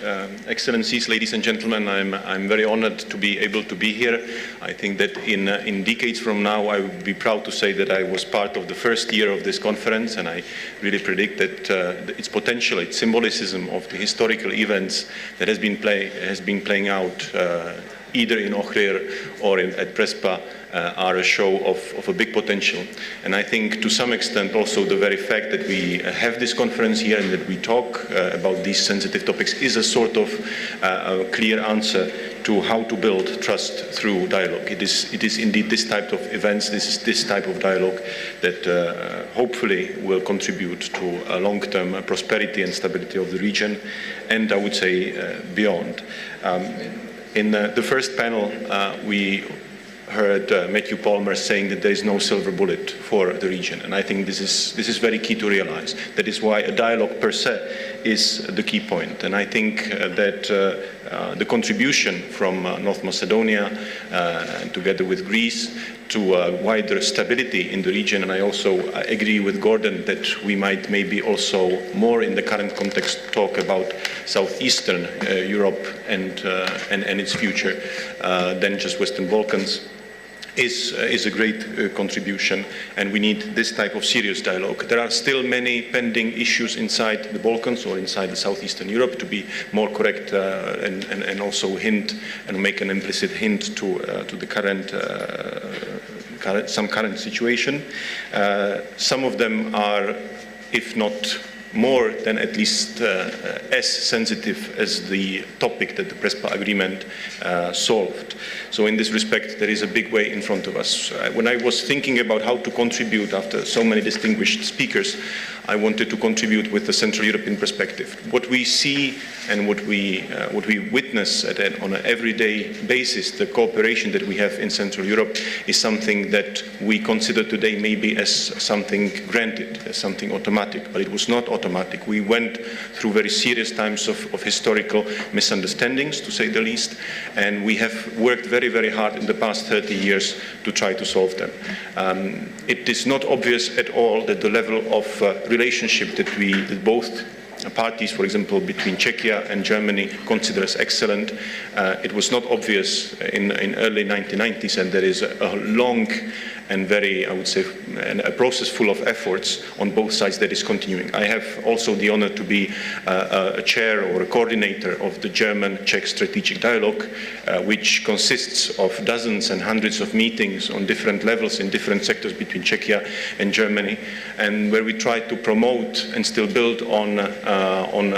Excellencies, ladies and gentlemen, I'm very honored to be able to be here. I think that in decades from now, I would be proud to say that I was part of the first year of this conference, and I really predict that its potential, its symbolicism of the historical events that has been playing out either in Ohrid or at Prespa are a show of a big potential. And I think to some extent also the very fact that we have this conference here and that we talk about these sensitive topics is a sort of a clear answer to how to build trust through dialogue. It is indeed this type of events, this type of dialogue that hopefully will contribute to a long-term prosperity and stability of the region, and I would say beyond. In the first panel, we heard Matthew Palmer saying that there is no silver bullet for the region, and I think this is very key to realize. That is why a dialogue per se is the key point, and I think that the contribution from North Macedonia, together with Greece, to wider stability in the region, and I also agree with Gordon that we might maybe also more in the current context talk about southeastern Europe and its future than just Western Balkans. Is a great contribution, and we need this type of serious dialogue. There are still many pending issues inside the Balkans or inside the southeastern Europe, to be more correct, and also hint and make an implicit hint to the current situation. Some of them are, if not more than at least as sensitive as the topic that the Prespa agreement solved. So in this respect, there is a big way in front of us. When I was thinking about how to contribute after so many distinguished speakers, I wanted to contribute with the Central European perspective. What we see and what we witness on an everyday basis, the cooperation that we have in Central Europe, is something that we consider today maybe as something granted, as something automatic, but it was not automatic. We went through very serious times of historical misunderstandings, to say the least, and we have worked very, very hard in the past 30 years to try to solve them. It is not obvious at all that the level of relationship that both parties, for example, between Czechia and Germany, consider as excellent. It was not obvious in early 1990s, and there is a long and very, I would say, a process full of efforts on both sides that is continuing. I have also the honor to be a chair or a coordinator of the German-Czech Strategic Dialogue, which consists of dozens and hundreds of meetings on different levels in different sectors between Czechia and Germany, and where we try to promote and still build on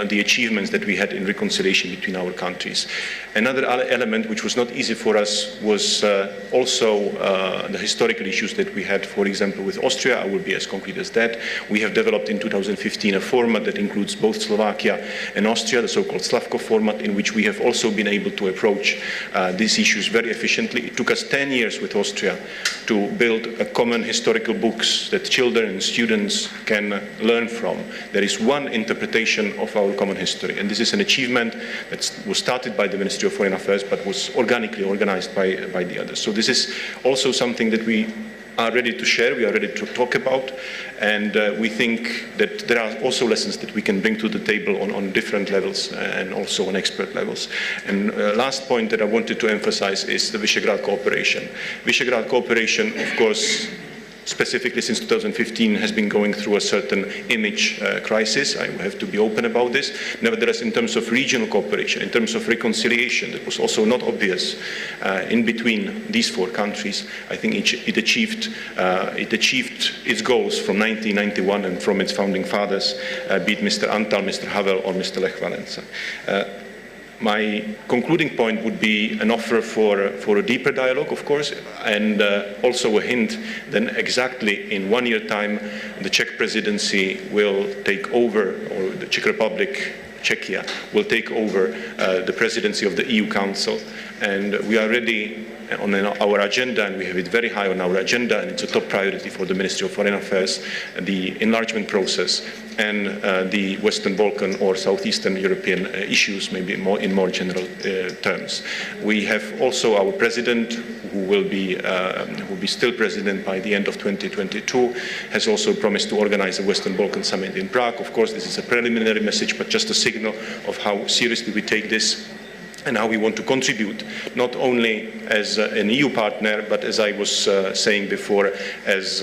the achievements that we had in reconciliation between our countries. Another element which was not easy for us was also the historical issues that we had, for example, with Austria. I will be as concrete as that. We have developed in 2015 a format that includes both Slovakia and Austria, the so-called Slavko format, in which we have also been able to approach these issues very efficiently. It took us 10 years with Austria to build a common historical books that children and students can learn from. There is one interpretation of our common history, and this is an achievement that was started by the Ministry of Foreign Affairs but was organically organized by the others. So this is also something that we are ready to share, we are ready to talk about, and we think that there are also lessons that we can bring to the table on different levels and also on expert levels. And last point that I wanted to emphasize is the Visegrad cooperation. Visegrad cooperation, of course, specifically since 2015, has been going through a certain image crisis. I have to be open about this. Nevertheless, in terms of regional cooperation, in terms of reconciliation, that was also not obvious in between these four countries. I think it achieved its goals from 1991 and from its founding fathers, be it Mr. Antal, Mr. Havel, or Mr. Lech Walesa. My concluding point would be an offer for a deeper dialogue, of course, and also a hint that exactly in 1 year time, the Czech presidency will take over, or the Czech Republic, Czechia, will take over the presidency of the EU Council. And we are ready on our agenda, and we have it very high on our agenda, and it's a top priority for the Ministry of Foreign Affairs, the enlargement process and the Western Balkan or Southeastern European issues, maybe in more general terms. We have also our president, who will be still president by the end of 2022, has also promised to organize a Western Balkan summit in Prague. Of course, this is a preliminary message, but just a signal of how seriously we take this and how we want to contribute, not only as an EU partner, but as I was saying before, as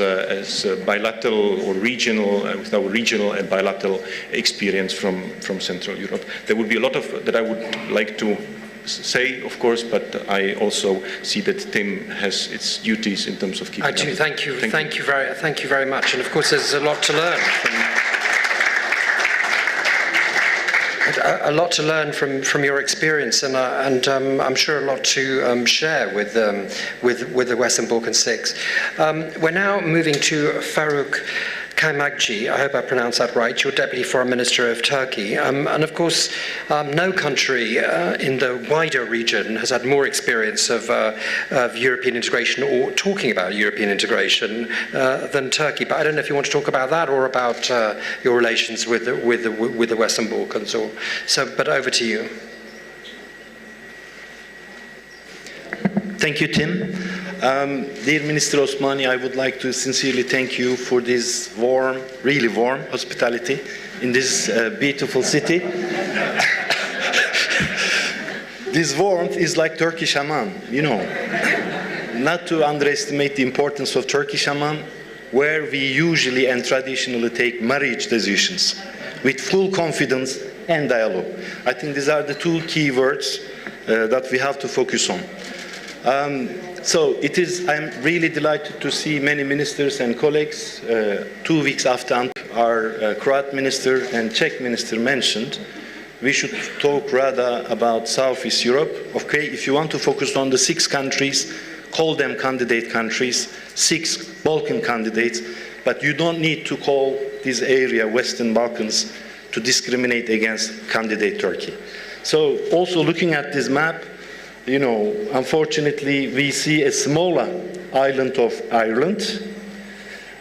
bilateral or regional, with our regional and bilateral experience from Central Europe. There would be a lot of that I would like to say, of course, but I also see that Tim has its duties in terms of keeping. I do. Thank you very much. And of course, there's a lot to learn from your experience, and I'm sure a lot to share with the Western Balkan Six. We're now moving to Faruk Kaymagci, I hope I pronounced that right, your Deputy Foreign Minister of Turkey. And of course, no country in the wider region has had more experience of European integration or talking about European integration than Turkey. But I don't know if you want to talk about that or about your relations with the Western Balkans. But over to you. Thank you, Tim. Dear Minister Osmani, I would like to sincerely thank you for this warm, really warm hospitality in this beautiful city. This warmth is like Turkish hammam, you know. Not to underestimate the importance of Turkish hammam, where we usually and traditionally take marriage decisions with full confidence and dialogue. I think these are the two key words that we have to focus on. I'm really delighted to see many ministers and colleagues 2 weeks after our Croat minister and Czech minister mentioned. We should talk rather about Southeast Europe. Okay, if you want to focus on the 6 countries, call them candidate countries, 6 Balkan candidates, but you don't need to call this area Western Balkans to discriminate against candidate Turkey. So also looking at this map, you know, unfortunately, we see a smaller island of Ireland.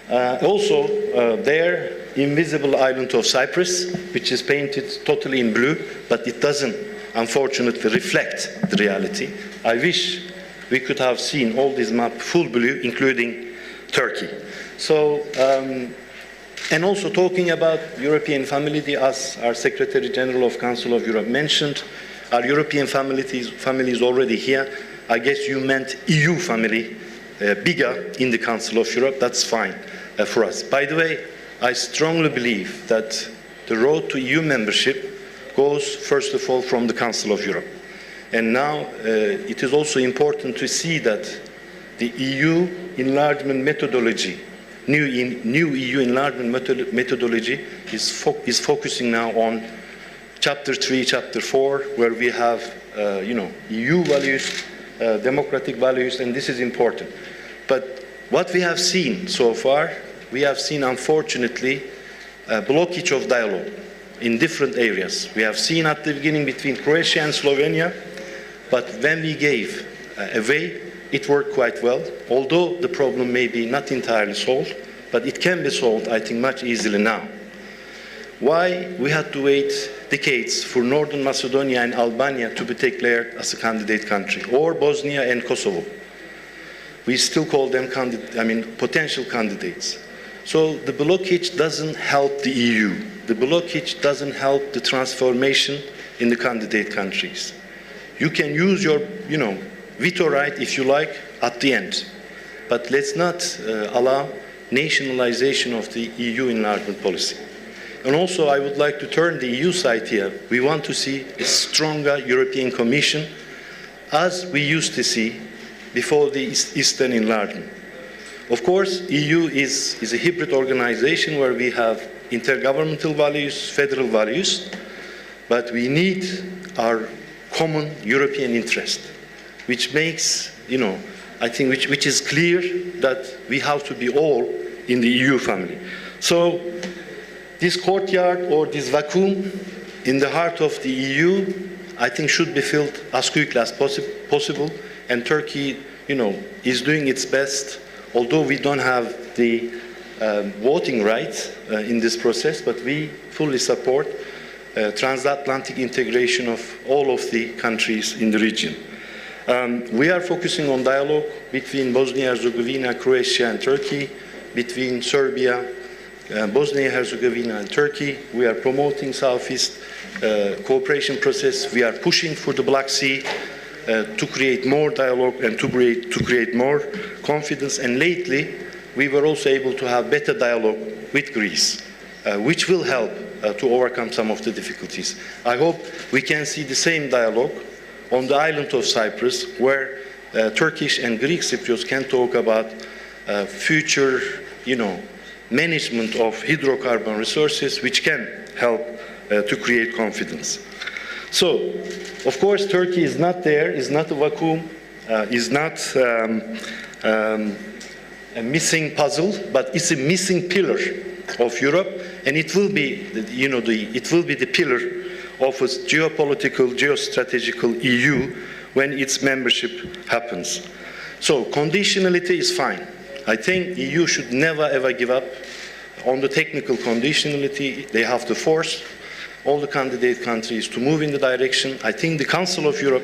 There, invisible island of Cyprus, which is painted totally in blue, but it doesn't, unfortunately, reflect the reality. I wish we could have seen all this map full blue, including Turkey. So, and also talking about European family, as our Secretary General of Council of Europe mentioned, our European family is already here. I guess you meant EU family, bigger in the Council of Europe. That's fine for us. By the way, I strongly believe that the road to EU membership goes, first of all, from the Council of Europe. And now it is also important to see that the EU enlargement methodology, new EU enlargement methodology is focusing now on Chapter 3, Chapter 4, where we have, EU values, democratic values, and this is important. But what we have seen so far, we have seen, unfortunately, a blockage of dialogue in different areas. We have seen at the beginning between Croatia and Slovenia, but when we gave a way, it worked quite well, although the problem may be not entirely solved, but it can be solved, I think, much easily now. Why we had to wait decades for Northern Macedonia and Albania to be declared as a candidate country, or Bosnia and Kosovo? we still call them potential candidates. So the blockage doesn't help the EU. The blockage doesn't help the transformation in the candidate countries. You can use your, veto right, if you like, at the end. But let's not allow nationalization of the EU enlargement policy. And also, I would like to turn the EU side here. We want to see a stronger European Commission, as we used to see before the Eastern enlargement. Of course, EU is a hybrid organization where we have intergovernmental values, federal values, but we need our common European interest, which makes, I think, which is clear that we have to be all in the EU family. So this courtyard or this vacuum in the heart of the EU, I think, should be filled as quickly as possible, and Turkey, is doing its best. Although we don't have the voting rights in this process, but we fully support transatlantic integration of all of the countries in the region. We are focusing on dialogue between Bosnia-Herzegovina, Croatia, and Turkey, between Serbia, Bosnia-Herzegovina, and Turkey. We are promoting Southeast cooperation process. We are pushing for the Black Sea to create more dialogue and to create more confidence. And lately, we were also able to have better dialogue with Greece, which will help to overcome some of the difficulties. I hope we can see the same dialogue on the island of Cyprus, where Turkish and Greek Cypriots can talk about future, management of hydrocarbon resources, which can help to create confidence. So, of course, Turkey is not there, is not a vacuum, is not a missing puzzle, but it's a missing pillar of Europe, and it will be, it will be the pillar of a geopolitical, geostrategical EU when its membership happens. So, conditionality is fine. I think EU should never ever give up on the technical conditionality. They have to force all the candidate countries to move in the direction. I think the Council of Europe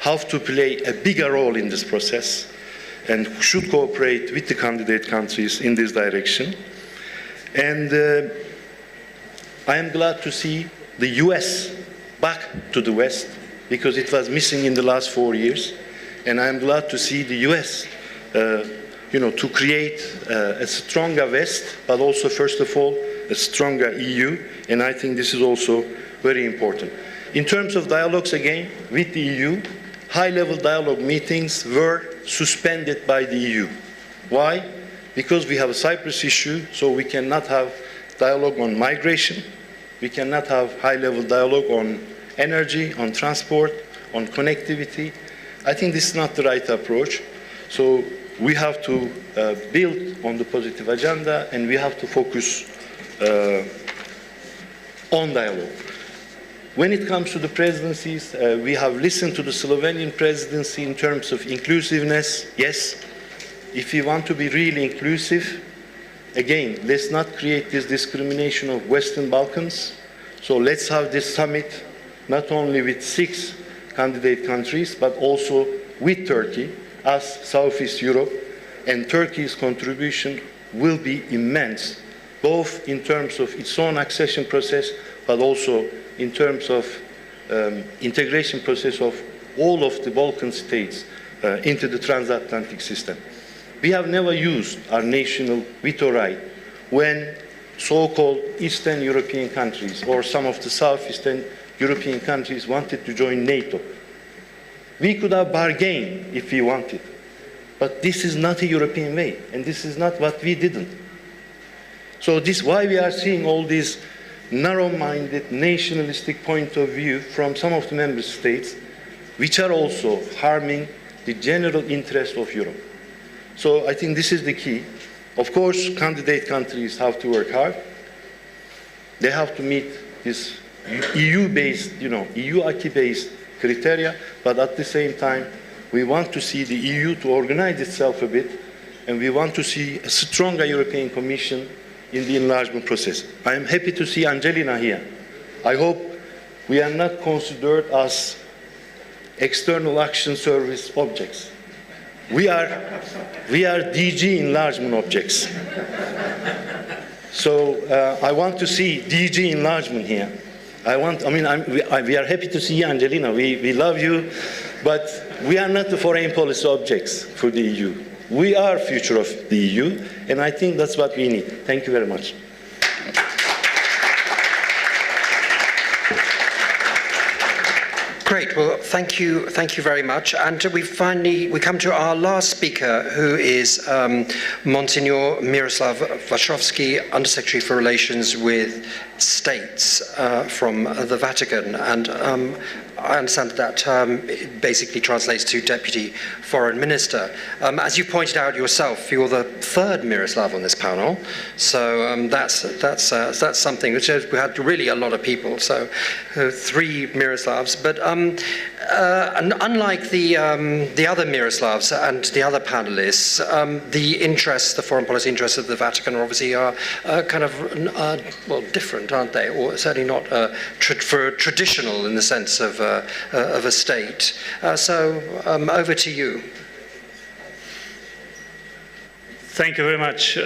have to play a bigger role in this process and should cooperate with the candidate countries in this direction. And I am glad to see the US back to the West, because it was missing in the last 4 years. And I am glad to see the US to create a stronger West, but also, first of all, a stronger EU, and I think this is also very important. In terms of dialogues, again, with the EU, high-level dialogue meetings were suspended by the EU. Why? Because we have a Cyprus issue, so we cannot have dialogue on migration, we cannot have high-level dialogue on energy, on transport, on connectivity. I think this is not the right approach. So we have to build on the positive agenda, and we have to focus on dialogue. When it comes to the presidencies, we have listened to the Slovenian presidency in terms of inclusiveness. Yes, if we want to be really inclusive, again, let's not create this discrimination of Western Balkans. So let's have this summit not only with 6 candidate countries, but also with Turkey as Southeast Europe, and Turkey's contribution will be immense, both in terms of its own accession process, but also in terms of integration process of all of the Balkan states into the transatlantic system. We have never used our national veto right when so-called Eastern European countries or some of the Southeastern European countries wanted to join NATO. We could have bargained if we wanted, but this is not a European way, and this is not what we didn't. So this is why we are seeing all these narrow-minded, nationalistic point of view from some of the member states, which are also harming the general interest of Europe. So I think this is the key. Of course, candidate countries have to work hard. They have to meet this EU-based, EU acquis-based criteria, but at the same time, we want to see the EU to organize itself a bit, and we want to see a stronger European Commission in the enlargement process. I am happy to see Angelina here. I hope we are not considered as external action service objects. We are DG enlargement objects. So I want to see DG enlargement here. We are happy to see you, Angelina. We love you, but we are not the foreign policy objects for the EU. We are future of the EU, and I think that's what we need. Thank you very much. Great. Well, thank you very much. And we come to our last speaker, who is Monsignor Miroslav Waszczowski, Undersecretary for Relations with States from the Vatican. And I understand that term basically translates to Deputy Foreign Minister. As you pointed out yourself, you're the third Miroslav on this panel, so that's something which shows we had really a lot of people. So 3 Miroslavs, but and unlike the other Miroslavs and the other panelists, the foreign policy interests of the Vatican obviously are kind of different, aren't they? Or certainly not traditional in the sense of a state. So over to you. Thank you very much.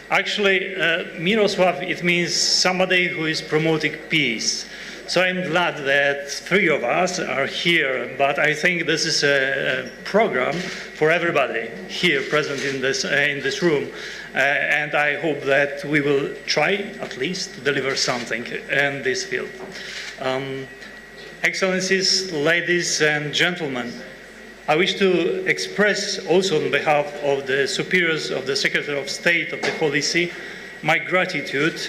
Actually, Miroslav, it means somebody who is promoting peace. So I'm glad that 3 of us are here, but I think this is a program for everybody here present in this room, and I hope that we will try at least to deliver something in this field. Excellencies, ladies and gentlemen, I wish to express also on behalf of the superiors of the Secretary of State of the Holy See my gratitude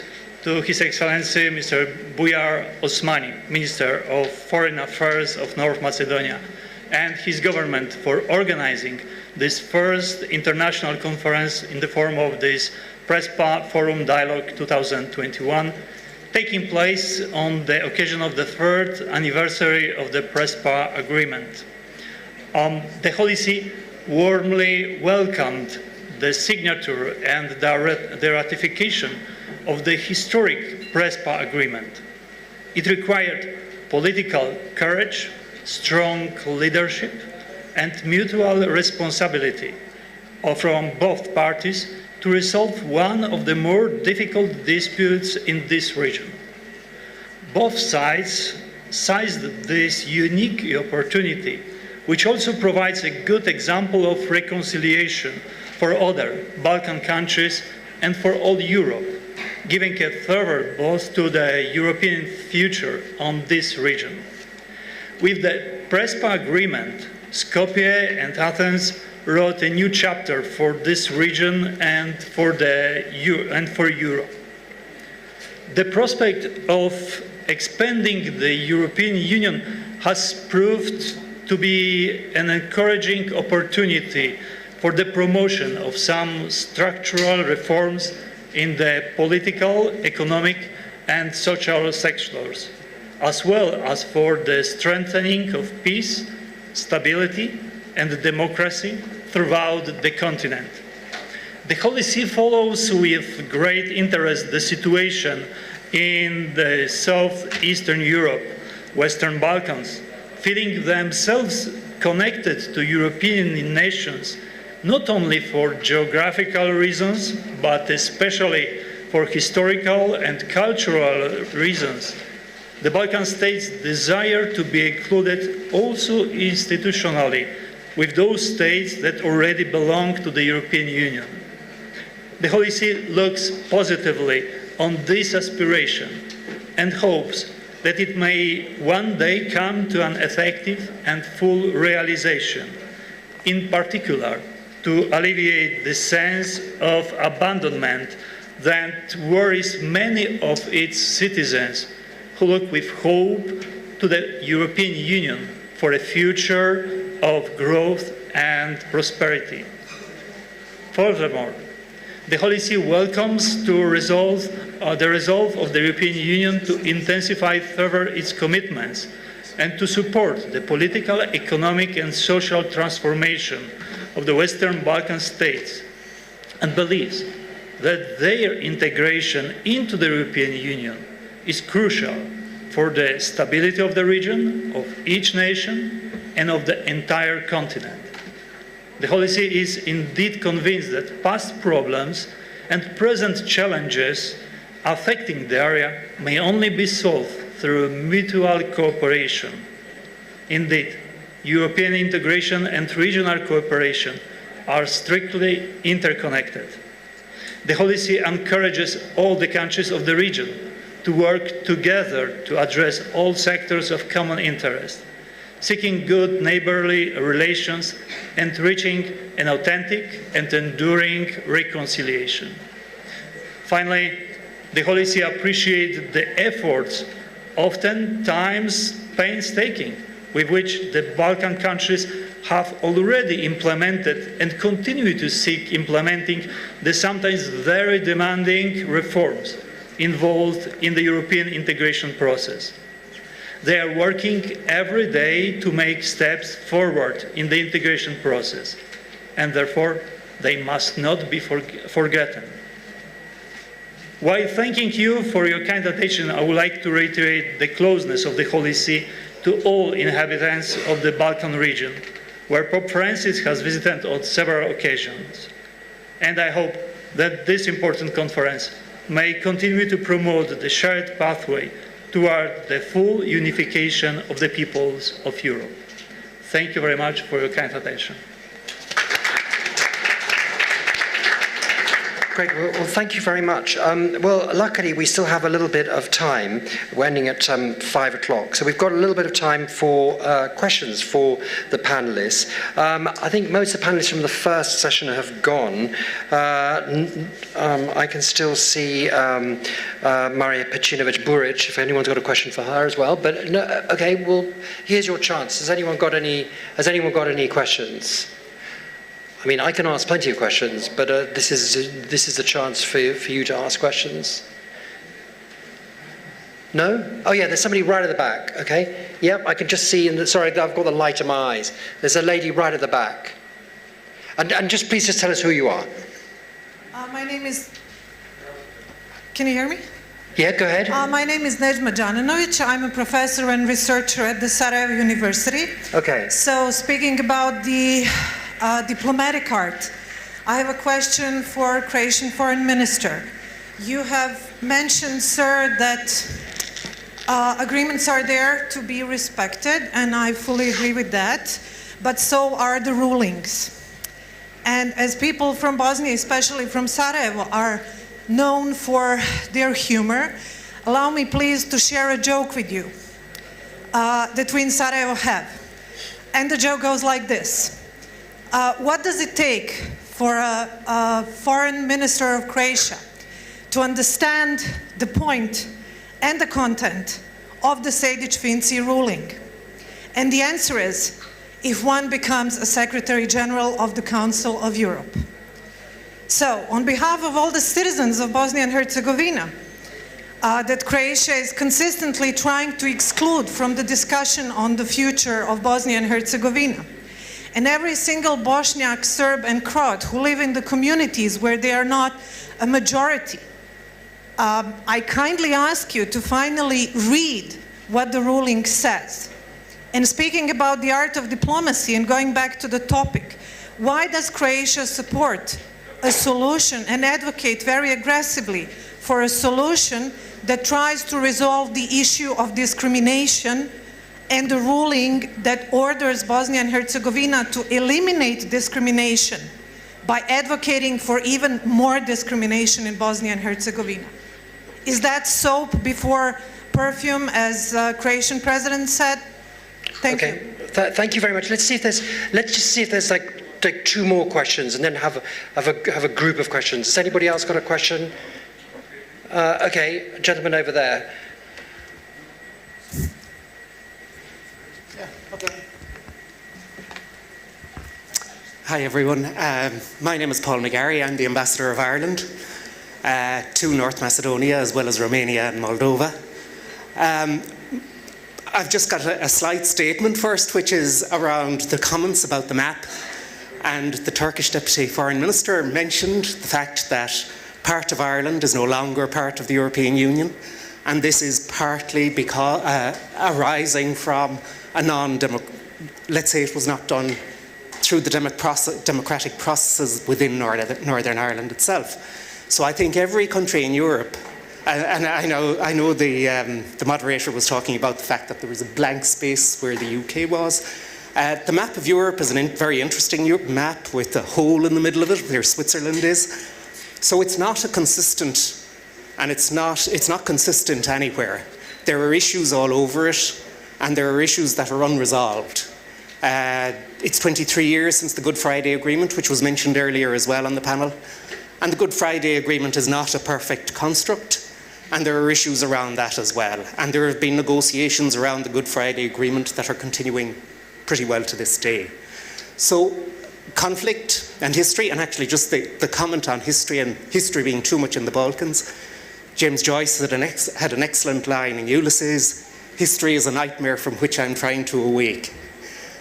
to His Excellency Mr. Bujar Osmani, Minister of Foreign Affairs of North Macedonia, and his government for organizing this first international conference in the form of this PRESPA Forum Dialogue 2021, taking place on the occasion of the 3rd anniversary of the PRESPA Agreement. The Holy See warmly welcomed the signature and the ratification of the historic PRESPA Agreement. It required political courage, strong leadership, and mutual responsibility from both parties to resolve one of the more difficult disputes in this region. Both sides seized this unique opportunity, which also provides a good example of reconciliation for other Balkan countries and for all Europe, giving a further boost to the European future on this region. With the PRESPA Agreement, Skopje and Athens wrote a new chapter for this region and for Europe. The prospect of expanding the European Union has proved to be an encouraging opportunity for the promotion of some structural reforms in the political, economic, and social sectors, as well as for the strengthening of peace, stability, and democracy throughout the continent. The Holy See follows with great interest the situation in the southeastern Europe, Western Balkans, feeling themselves connected to European nations, not only for geographical reasons, but especially for historical and cultural reasons. The Balkan states desire to be included also institutionally with those states that already belong to the European Union. The Holy See looks positively on this aspiration and hopes that it may one day come to an effective and full realization, in particular to alleviate the sense of abandonment that worries many of its citizens who look with hope to the European Union for a future of growth and prosperity. Furthermore, the Holy See welcomes the resolve of the European Union to intensify further its commitments and to support the political, economic, and social transformation of the Western Balkan states, and believes that their integration into the European Union is crucial for the stability of the region, of each nation, and of the entire continent. The Holy See is indeed convinced that past problems and present challenges affecting the area may only be solved through mutual cooperation. Indeed, European integration and regional cooperation are strictly interconnected. The Holy See encourages all the countries of the region to work together to address all sectors of common interest, seeking good neighborly relations and reaching an authentic and enduring reconciliation. Finally, the Holy See appreciates the efforts, oftentimes painstaking, with which the Balkan countries have already implemented and continue to seek implementing the sometimes very demanding reforms involved in the European integration process. They are working every day to make steps forward in the integration process, and therefore they must not be forgotten. While thanking you for your kind attention, I would like to reiterate the closeness of the Holy See to all inhabitants of the Balkan region, where Pope Francis has visited on several occasions. And I hope that this important conference may continue to promote the shared pathway toward the full unification of the peoples of Europe. Thank you very much for your kind attention. Great. Well, thank you very much. Well, luckily, we still have a little bit of time. We're ending at 5 o'clock. So we've got a little bit of time for questions for the panelists. I think most of the panelists from the first session have gone. I can still see Maria Pecinovic-Buric, if anyone's got a question for her as well. But no, okay, well, here's your chance. Has anyone got any questions? I mean, I can ask plenty of questions, but this is a chance for you to ask questions. No? Oh yeah, there's somebody right at the back. Okay. Yep, I can just see. Sorry, I've got the light in my eyes. There's a lady right at the back. And just please just tell us who you are. My name is. Can you hear me? Yeah, go ahead. My name is Nejma Djanovic. I'm a professor and researcher at the Sarajevo University. Okay. So speaking about the diplomatic art, I have a question for Croatian Foreign Minister. You have mentioned, sir, that agreements are there to be respected, and I fully agree with that, but so are the rulings. And as people from Bosnia, especially from Sarajevo, are known for their humor, allow me please to share a joke with you that we in Sarajevo have. And the joke goes like this. What does it take for a foreign minister of Croatia to understand the point and the content of the Sejdić-Finci ruling? And the answer is, if one becomes a Secretary General of the Council of Europe. So, on behalf of all the citizens of Bosnia and Herzegovina, that Croatia is consistently trying to exclude from the discussion on the future of Bosnia and Herzegovina, and every single Bosniak, Serb, and Croat who live in the communities where they are not a majority, I kindly ask you to finally read what the ruling says. And speaking about the art of diplomacy and going back to the topic, why does Croatia support a solution and advocate very aggressively for a solution that tries to resolve the issue of discrimination and the ruling that orders Bosnia and Herzegovina to eliminate discrimination by advocating for even more discrimination in Bosnia and Herzegovina? Is that soap before perfume, as Croatian president said? Thank you. Thank you very much. Let's just see if there's like two more questions, and then have a group of questions. Has anybody else got a question? Okay, gentleman over there. Hi everyone, my name is Paul McGarry. I'm the Ambassador of Ireland to North Macedonia as well as Romania and Moldova. I've just got a slight statement first, which is around the comments about the map. And the Turkish Deputy Foreign Minister mentioned the fact that part of Ireland is no longer part of the European Union, and this is partly because arising from a let's say it was not done through the democratic processes within Northern Ireland itself. So I think every country in Europe, and I know the moderator was talking about the fact that there was a blank space where the UK was. The map of Europe is a very interesting map with a hole in the middle of it where Switzerland is. So it's not a consistent, and it's not consistent anywhere. There are issues all over it, and there are issues that are unresolved. It's 23 years since the Good Friday Agreement, which was mentioned earlier as well on the panel. And the Good Friday Agreement is not a perfect construct, and there are issues around that as well. And there have been negotiations around the Good Friday Agreement that are continuing pretty well to this day. So conflict and history, and actually just the comment on history and history being too much in the Balkans. James Joyce had an excellent line in Ulysses, history is a nightmare from which I'm trying to awake.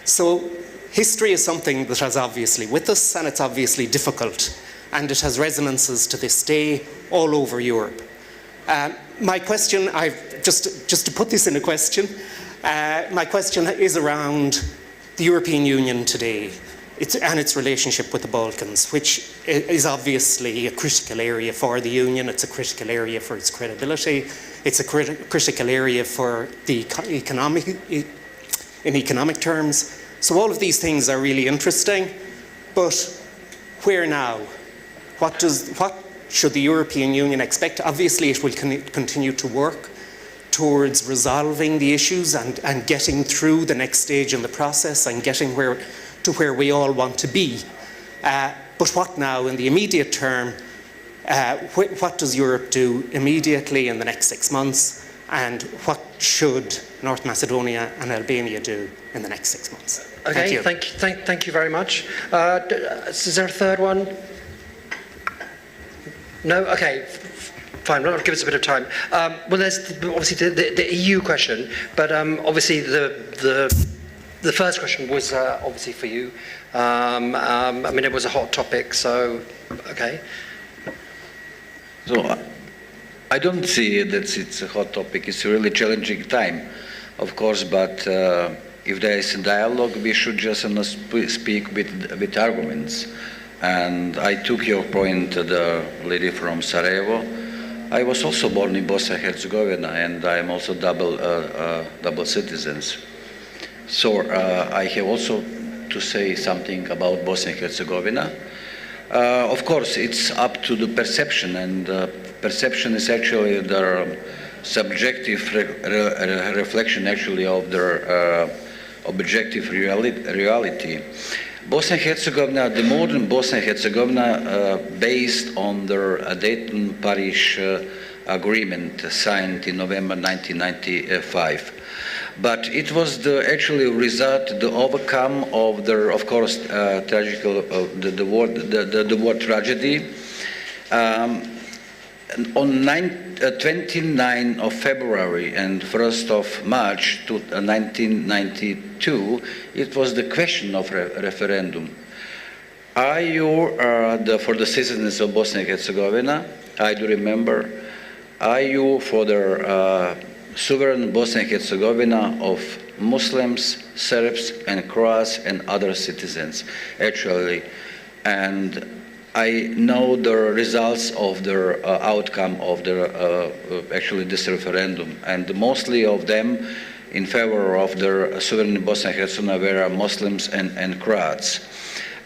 So history is something that is obviously with us, and it's obviously difficult, and it has resonances to this day all over Europe. My question, just to put this in a question, my question is around the European Union today and its relationship with the Balkans, which is obviously a critical area for the Union. It's a critical area for its credibility. It's a critical area for the in economic terms. So all of these things are really interesting, but where now? What should the European Union expect? Obviously, it will continue to work towards resolving the issues and getting through the next stage in the process and getting to where we all want to be. But what now in the immediate term? What does Europe do immediately in the next 6 months? And what should North Macedonia and Albania do in the next 6 months? Okay, thank you very much. Is there a third one? No? Okay, fine, well, give us a bit of time. Well, there's obviously the EU question, but obviously the first question was obviously for you. I mean, it was a hot topic, so, okay. So I don't see that it's a hot topic. It's a really challenging time, of course, but if there is a dialogue, we should just speak with arguments. And I took your point, the lady from Sarajevo. I was also born in Bosnia and Herzegovina, and I am also double citizens. So I have also to say something about Bosnia and Herzegovina. Of course, it's up to the perception, and perception is actually the subjective reflection actually of their objective reality. Bosnia and Herzegovina, the modern Bosnia and Herzegovina, based on the Dayton-Paris agreement signed in November 1995. But it was the actually result, the outcome of the, of course, the war tragedy. On 29th of February and 1st of March 1992, it was the question of referendum. Are you, for the citizens of Bosnia and Herzegovina, I do remember, are you for the sovereign Bosnia and Herzegovina of Muslims, Serbs, and Croats and other citizens, actually? And I know the results of the outcome of the actually this referendum, and mostly of them in favor of the sovereign Bosnia and Herzegovina were Muslims and Croats.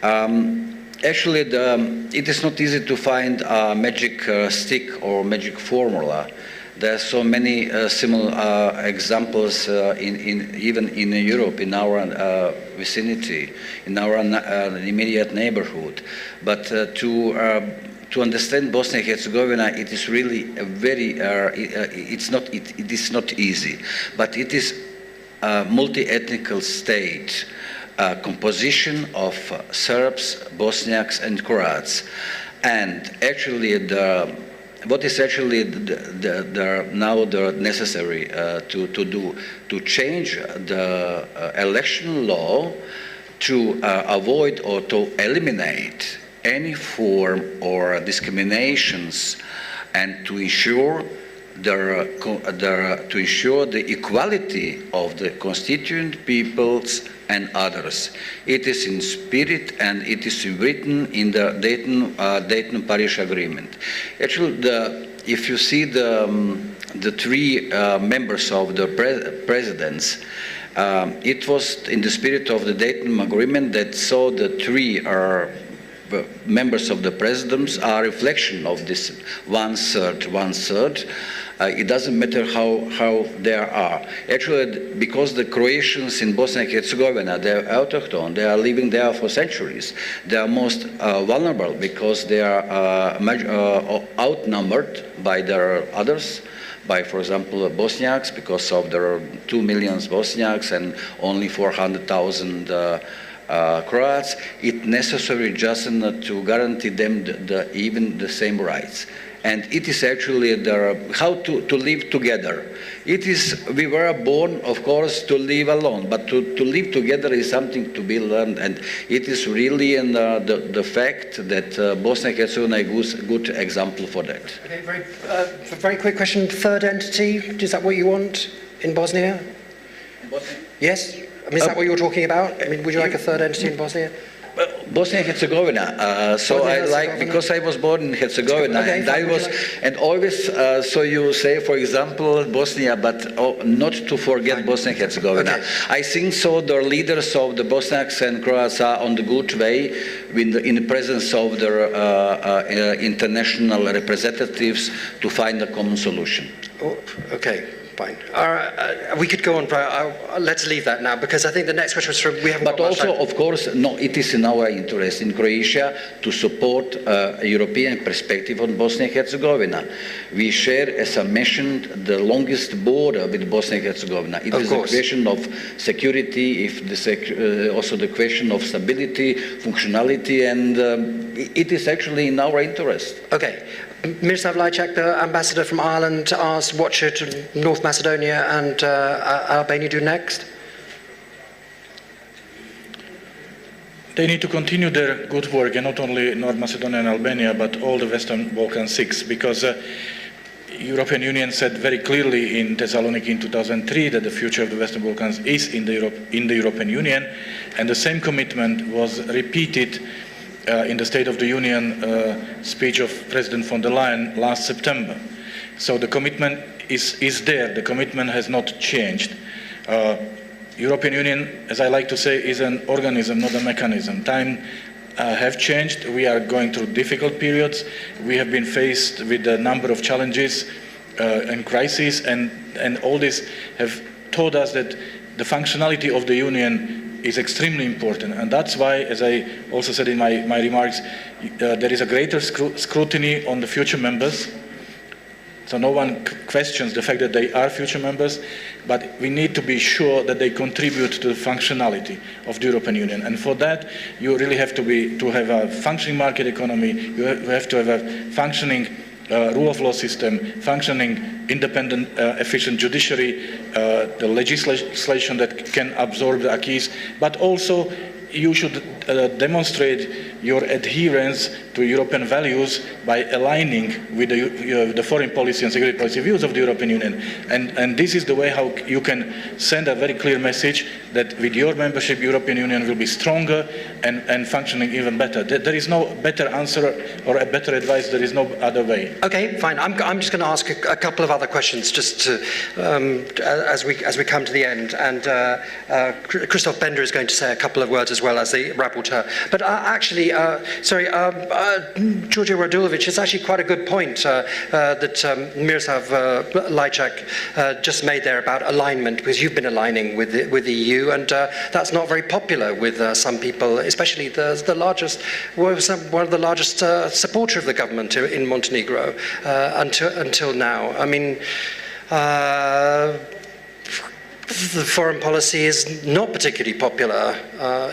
Actually, it is not easy to find a magic stick or magic formula. There are so many similar examples even in Europe, in our vicinity, in our immediate neighborhood. But to understand Bosnia and Herzegovina, it is really a very, it is not easy. But it is a multi-ethnical state, composition of Serbs, Bosniaks, and Croats. And actually, what is actually now the necessary to do to change the election law to avoid or to eliminate any form or discriminations, and to ensure to ensure the equality of the constituent peoples and others. It is in spirit and it is written in the Dayton-Paris Agreement. Actually, if you see the three members of the presidents, it was in the spirit of the Dayton Agreement that so the three members of the presidency are a reflection of this one-third. It doesn't matter how they are. Actually, because the Croatians in Bosnia and Herzegovina, they're autochthon, they are living there for centuries. They are most vulnerable because they are outnumbered by their others, by, for example, Bosniaks, because of there are 2 million Bosniaks and only 400,000 Croats. It's necessary just to guarantee them even the same rights. And it is actually how to live together. We were born, of course, to live alone, but to live together is something to be learned, and it is really the fact that Bosnia and Herzegovina is a good example for that. Okay, very quick question. Third entity, is that what you want in Bosnia? Bosnia? Yes? I mean, is that what you're talking about? I mean, would you like a third entity in Bosnia? Bosnia and Herzegovina. Because I was born in Herzegovina, okay, and I was, and always. So you say, for example, Bosnia, but not to forget Bosnia and Herzegovina. Okay. I think so. The leaders of the Bosniaks and Croats are on the good way, in the presence of their international representatives, to find a common solution. Oh, okay. Fine. We could go on, but let's leave that now, because I think the next question was from... But also, of course, it is in our interest in Croatia to support a European perspective on Bosnia and Herzegovina. We share, as I mentioned, the longest border with Bosnia and Herzegovina. It is a question of security, also the question of stability, functionality, and it is actually in our interest. Okay. Miroslav Lajčák, the ambassador from Ireland, asked what should North Macedonia and Albania do next? They need to continue their good work, and not only North Macedonia and Albania, but all the Western Balkan 6, because European Union said very clearly in Thessaloniki in 2003 that the future of the Western Balkans is in the European Union, and the same commitment was repeated in the State of the Union speech of President von der Leyen last September. So the commitment is there. The commitment has not changed. European Union, as I like to say, is an organism, not a mechanism. Time have changed. We are going through difficult periods. We have been faced with a number of challenges and crises, and all this have taught us that the functionality of the Union is extremely important, and that's why, as I also said in my remarks, there is a greater scrutiny on the future members. So no one questions the fact that they are future members, but we need to be sure that they contribute to the functionality of the European Union. And for that, you really have to have a functioning market economy, you have to have a functioning rule of law system, functioning independent, efficient judiciary, the legislation that can absorb the acquis, but also you should demonstrate your adherence to European values by aligning with the foreign policy and security policy views of the European Union. And this is the way how you can send a very clear message that with your membership, European Union will be stronger and functioning even better. There is no better answer or a better advice. There is no other way. Okay, fine. I'm just going to ask a couple of other questions just to, as we come to the end. And Christoph Bender is going to say a couple of words as well as the rapporteur. But actually, Georgia Radulovic, it's actually quite a good point that Miroslav Lajčák just made there about alignment, because you've been aligning with the EU, and that's not very popular with some people, especially the largest, one of the largest supporter of the government in Montenegro until now. I mean, the foreign policy is not particularly popular,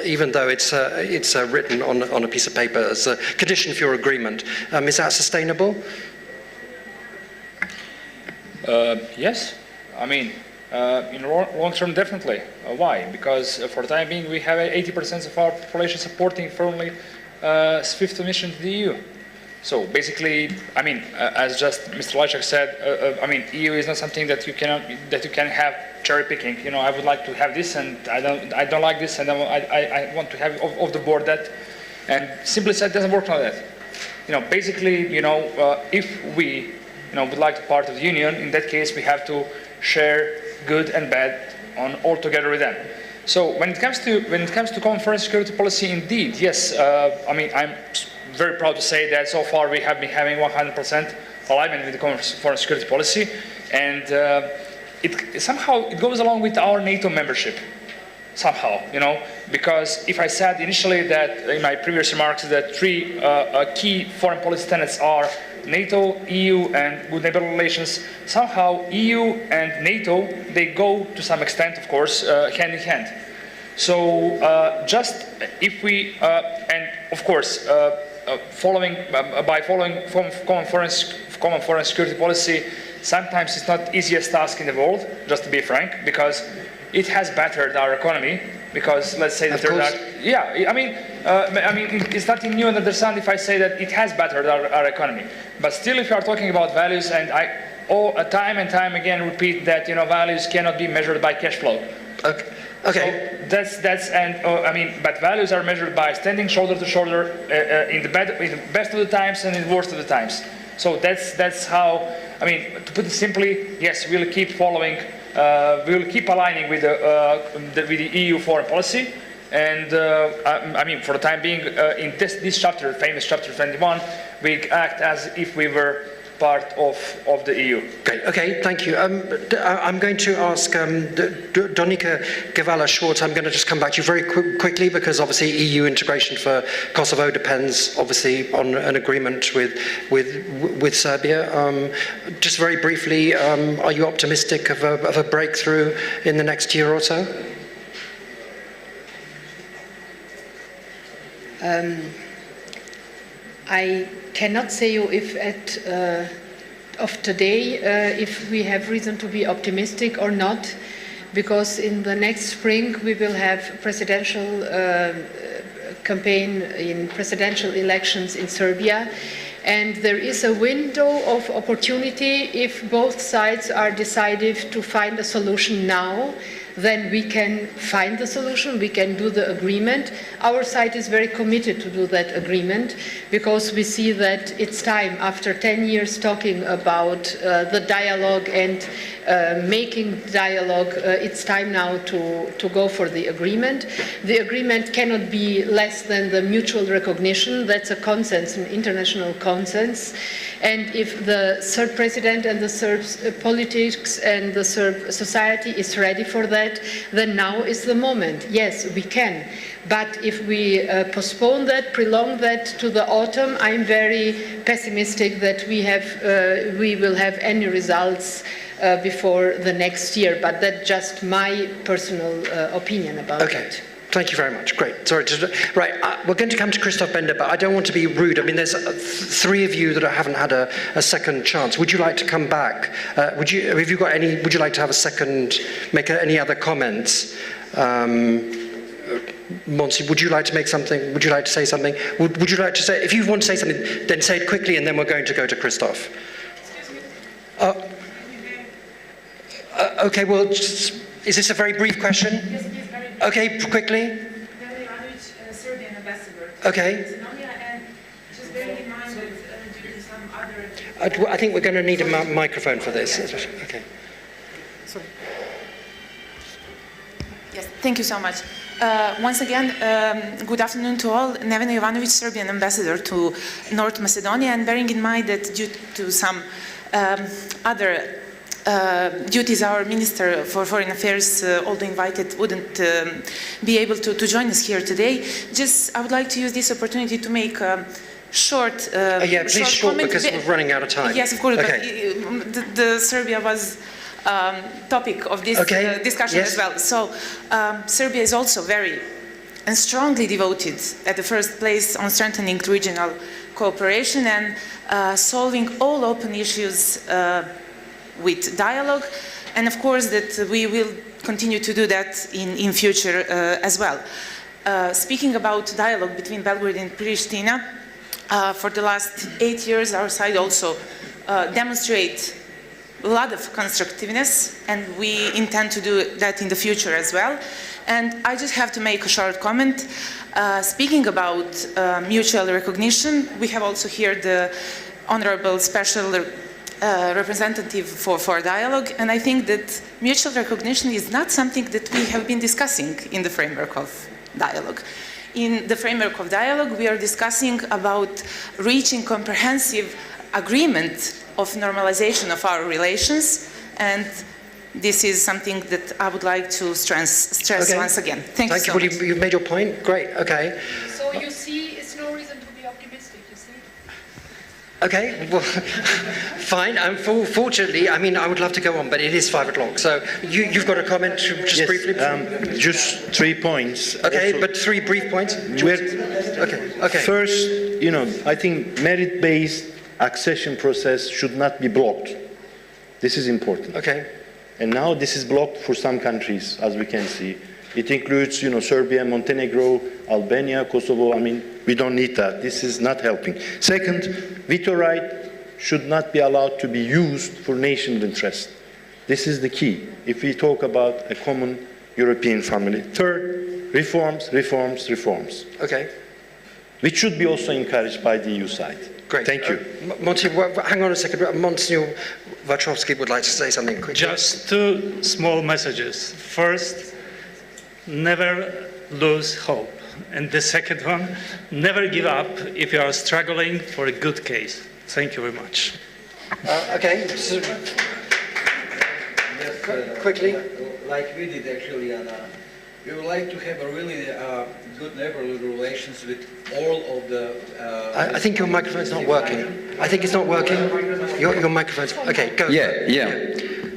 even though it's written on a piece of paper as a condition for your agreement. Is that sustainable? Yes. I mean, in long term, definitely. Why? Because for the time being, we have 80% of our population supporting firmly SWIFT admission to the EU. So basically, I mean, as just Mr. Lajczak said, I mean, EU is not something that you can have cherry picking. You know, I would like to have this, and I don't like this, and I want to have off the board that, and simply said, it doesn't work like that. You know, basically, you know, if we, you know, would like to be part of the union, in that case, we have to share good and bad on all together with them. So when it comes to common foreign security policy, indeed, yes. I mean, I'm very proud to say that so far we have been having 100% alignment with the common foreign security policy, and somehow it goes along with our NATO membership. Somehow, you know, because if I said initially that in my previous remarks that three key foreign policy tenets are NATO, EU, and good neighborhood relations, somehow EU and NATO, they go to some extent, of course, hand in hand. So just if we, and of course, following common foreign security policy, sometimes it's not the easiest task in the world, just to be frank, because it has battered our economy. Because let's say that there are, yeah, I mean, it's nothing new under the sun if I say that it has battered our economy. But still, if you are talking about values, and I time and time again repeat that, you know, values cannot be measured by cash flow. Okay. So that's I mean, but values are measured by standing shoulder to shoulder in the best of the times and in the worst of the times. So that's how, I mean, to put it simply, yes, we'll keep following. We will keep aligning with the EU foreign policy, and I mean, for the time being, in this chapter, famous chapter 21, we act as if we were part of the EU. Okay, thank you. I'm going to ask Donika Gawala-Schwartz. I'm going to just come back to you very quickly, because obviously EU integration for Kosovo depends obviously on an agreement with Serbia. Just very briefly, are you optimistic of a breakthrough in the next year or so? I cannot say you if of today if we have reason to be optimistic or not, because in the next spring we will have presidential campaign in presidential elections in Serbia, and there is a window of opportunity if both sides are decided to find a solution now. Then we can find the solution, we can do the agreement. Our side is very committed to do that agreement, because we see that it's time, after 10 years talking about the dialogue and making dialogue, it's time now to go for the agreement. The agreement cannot be less than the mutual recognition. That's a consensus, an international consensus. And if the Serb president and the Serb politics and the Serb society is ready for that, then now is the moment. Yes, we can. But if we postpone that, prolong that to the autumn, I'm very pessimistic that we will have any results before the next year. But that's just my personal opinion about it. Thank you very much. Great. Sorry. Right. We're going to come to Christoph Bender, but I don't want to be rude. I mean, there's three of you that haven't had a second chance. Would you like to come back? Would you like to have a second, make any other comments? Monsi, would you like to make something? Would you like to say something? Would you like to say, if you want to say something, then say it quickly, and then we're going to go to Christoph. Okay, well, is this a very brief question? Yes, it is very brief. Okay, quickly. Neven Ivanović, Serbian ambassador. Okay. And just bearing in mind that due to some other... I think we're going to need a microphone for this. Okay. Sorry. Yes, thank you so much. Once again, good afternoon to all. Neven Ivanović, Serbian ambassador to North Macedonia, and bearing in mind that due to some other duties, our Minister for Foreign Affairs, although invited, wouldn't be able to join us here today. Just, I would like to use this opportunity to make a short please short comment, because we're running out of time. Yes, of course, okay. But the Serbia was topic of this discussion as well. So Serbia is also very and strongly devoted at the first place on strengthening regional cooperation and solving all open issues with dialogue, and of course that we will continue to do that in future as well. Speaking about dialogue between Belgrade and Pristina, For the last 8 years, our side also demonstrates a lot of constructiveness, and we intend to do that in the future as well. And I just have to make a short comment. Speaking about mutual recognition, we have also here the Honorable Special Representative for Dialogue, and I think that mutual recognition is not something that we have been discussing in the framework of dialogue. In the framework of dialogue, we are discussing about reaching comprehensive agreement of normalization of our relations, and this is something that I would like to stress Okay. once again. Thank you so Well, much. you've made your point. Great. Okay. So you see, it's no reason to be optimistic, you see? Okay. Well, fine. Fortunately, I mean, I would love to go on, but it is 5 o'clock. So you've got a comment just briefly? Just 3 points. Okay, Also, but 3 brief points. Okay. First, I think merit-based accession process should not be blocked. This is important. Okay. And now this is blocked for some countries, as we can see. It includes, Serbia, Montenegro, Albania, Kosovo. I mean, we don't need that. This is not helping. Second, veto right should not be allowed to be used for national interest. This is the key if we talk about a common European family. Third, reforms, reforms, reforms. Okay. Which should be also encouraged by the EU side. Great. Thank you. Hang on a second. Monsignor Wachowski would like to say something quickly. Just 2 small messages. First, never lose hope. And the second one, never give up if you are struggling for a good case. Thank you very much. Okay. So, quickly. Like we did actually, and we would like to have a really good neighborly relations with all of the... I think your microphone's not working. I think it's not working. Your microphone's... Okay, go. Yeah.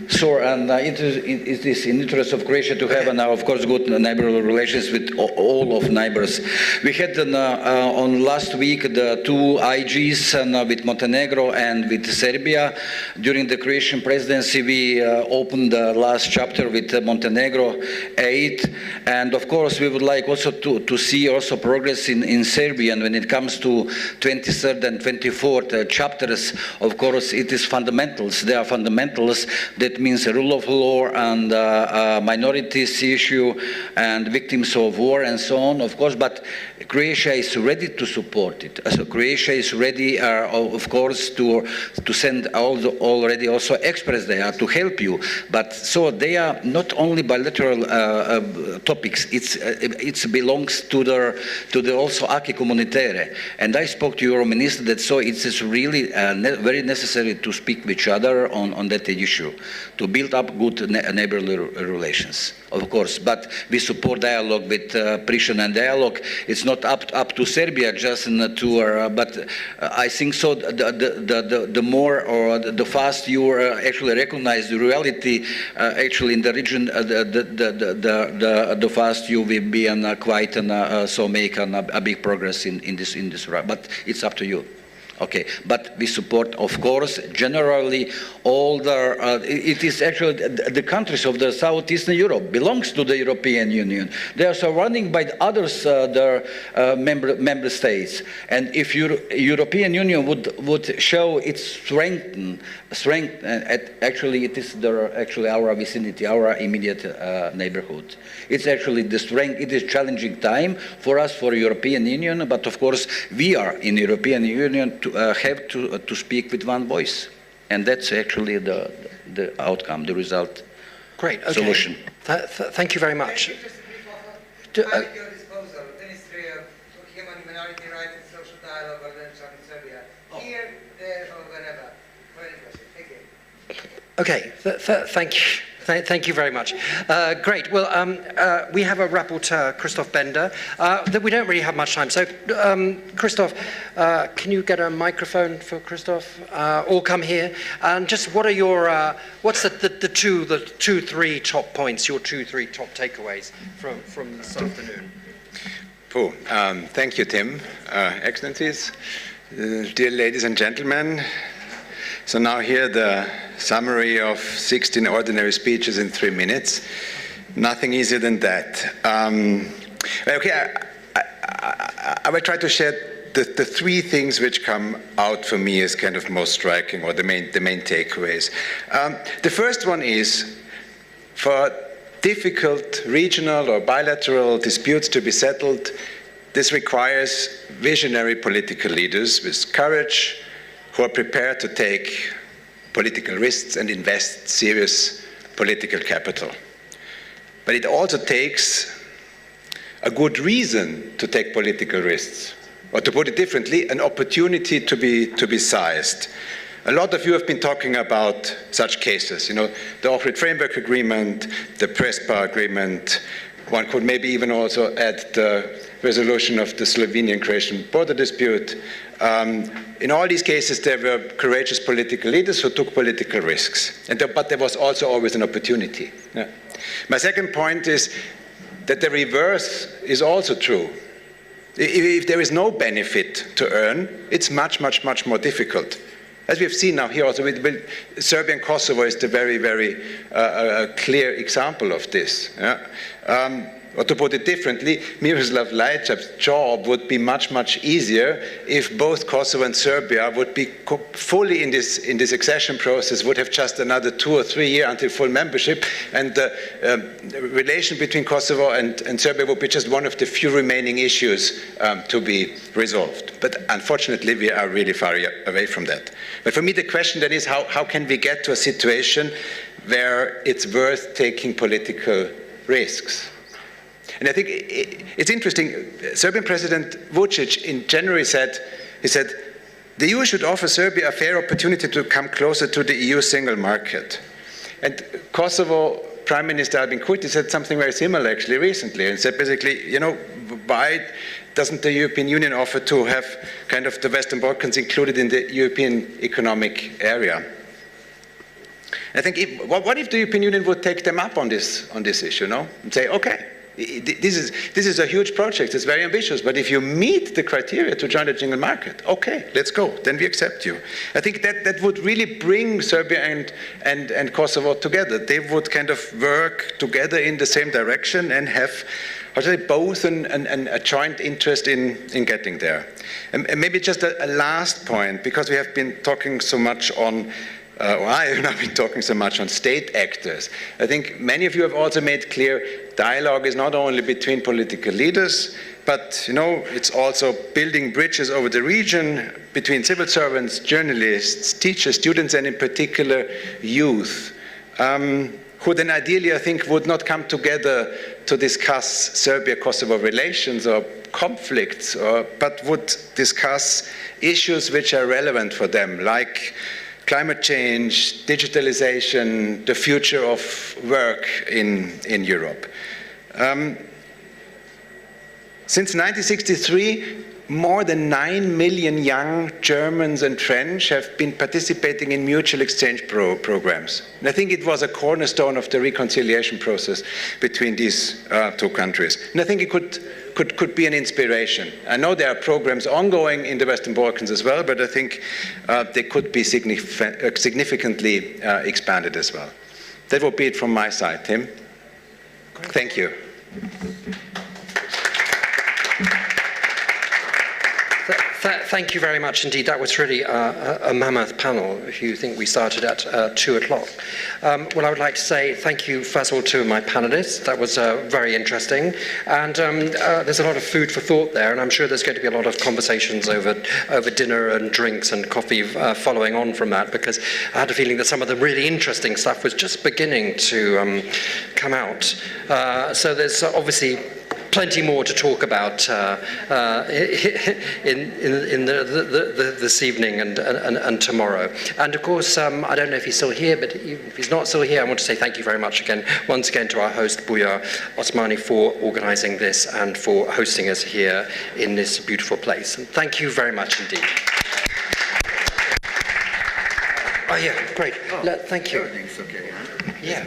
So, and it is in interest of Croatia to have, of course, good neighborly relations with all of neighbors. We had on last week the 2 IGs with Montenegro and with Serbia. During the Croatian presidency, we opened the last chapter with Montenegro 8, and of course, we would like also to see also progress in Serbia. And when it comes to 23rd and 24th chapters, of course, it is fundamentals. They are fundamentals that means the rule of law and minorities issue and victims of war and so on, of course, but Croatia is ready to support it. So Croatia is ready, of course, to send already also experts there to help you. But so they are not only bilateral topics. It belongs to the also acquis communautaire. And I spoke to your minister that so it is really very necessary to speak with each other on that issue, to build up good neighborly relations, of course. But we support dialogue with Pristina, and dialogue. It's not up to Serbia just in a tour, but I think so. The more or the fast you actually recognize the reality actually in the region, the fast you will be quite so make a big progress in this. But it's up to you. Okay, but we support, of course, generally all it is actually the countries of the Southeastern Europe belongs to the European Union. They are surrounded by others, their member states. And if European Union would show its strength, actually it is our vicinity, our immediate neighborhood. It's actually the strength. It is challenging time for us, for European Union, but of course we are in European Union to have to speak with one voice, and that's actually the outcome, the result. Great. Okay. Solution. Thank you very much. At your disposal, Ministry of Human Minority Rights and Social Dialogue, Organization in Serbia. Here, there, or wherever. For any question. Thank you. Okay. Thank you. Thank you very much. Great. Well, we have a rapporteur, Christoph Bender. That we don't really have much time. So, Christoph, can you get a microphone for Christoph? Or come here. And just what are your what's the 2-3 top points? Your 2-3 top takeaways from this afternoon? Thank you, Tim. Excellencies, dear ladies and gentlemen. So now here the summary of 16 ordinary speeches in 3 minutes. Nothing easier than that. Okay, I will try to shed the three things which come out for me as kind of most striking, or the main takeaways. The first one is, for difficult regional or bilateral disputes to be settled, this requires visionary political leaders with courage, who are prepared to take political risks and invest serious political capital. But it also takes a good reason to take political risks. Or to put it differently, an opportunity to be seized. A lot of you have been talking about such cases, the Ohrid Framework Agreement, the Prespa Agreement. One could maybe even also add the resolution of the Slovenian-Croatian border dispute. In all these cases, there were courageous political leaders who took political risks. But there was also always an opportunity. Yeah. My second point is that the reverse is also true. If there is no benefit to earn, it's much, much, much more difficult. As we have seen now here also, Serbia and Kosovo is the very, very clear example of this. Yeah? Or to put it differently, Miroslav Lajčak's job would be much, much easier if both Kosovo and Serbia would be fully in this accession process, would have just another 2 or 3 years until full membership, and the relation between Kosovo and Serbia would be just one of the few remaining issues to be resolved. But unfortunately, we are really far away from that. But for me, the question then is, how can we get to a situation where it's worth taking political risks? And I think it's interesting, Serbian President Vučić in January said, the EU should offer Serbia a fair opportunity to come closer to the EU single market. And Kosovo Prime Minister Albin Kurti said something very similar actually recently, and said basically, why doesn't the European Union offer to have kind of the Western Balkans included in the European Economic Area? I think, what if the European Union would take them up on this issue, and say, okay, this is a huge project, it's very ambitious, but if you meet the criteria to join the single market, okay, let's go, then we accept you. I think that would really bring Serbia and Kosovo together. They would kind of work together in the same direction and have, both a joint interest in getting there. And maybe just a last point, because we have been talking so much on I have not been talking so much on state actors. I think many of you have also made clear dialogue is not only between political leaders, but it's also building bridges over the region between civil servants, journalists, teachers, students, and in particular youth, who then ideally, I think, would not come together to discuss Serbia-Kosovo relations or conflicts, but would discuss issues which are relevant for them, like climate change, digitalization, the future of work in Europe. Since 1963, more than 9 million young Germans and French have been participating in mutual exchange programs. And I think it was a cornerstone of the reconciliation process between these two countries. And I think it could be an inspiration. I know there are programs ongoing in the Western Balkans as well, but I think they could be significantly expanded as well. That would be it from my side, Tim. Thank you. Thank you very much indeed. That was really a mammoth panel, if you think we started at 2 o'clock. Well, I would like to say thank you, first of all, to my panelists. That was very interesting. And there's a lot of food for thought there, and I'm sure there's going to be a lot of conversations over dinner and drinks and coffee following on from that, because I had a feeling that some of the really interesting stuff was just beginning to come out. So there's obviously plenty more to talk about this evening and tomorrow. And of course, I don't know if he's still here, but if he's not still here, I want to say thank you very much once again to our host, Bujar Osmani, for organising this and for hosting us here in this beautiful place. And thank you very much indeed. Oh yeah, great. Thank you. Everything's okay, huh? Yeah.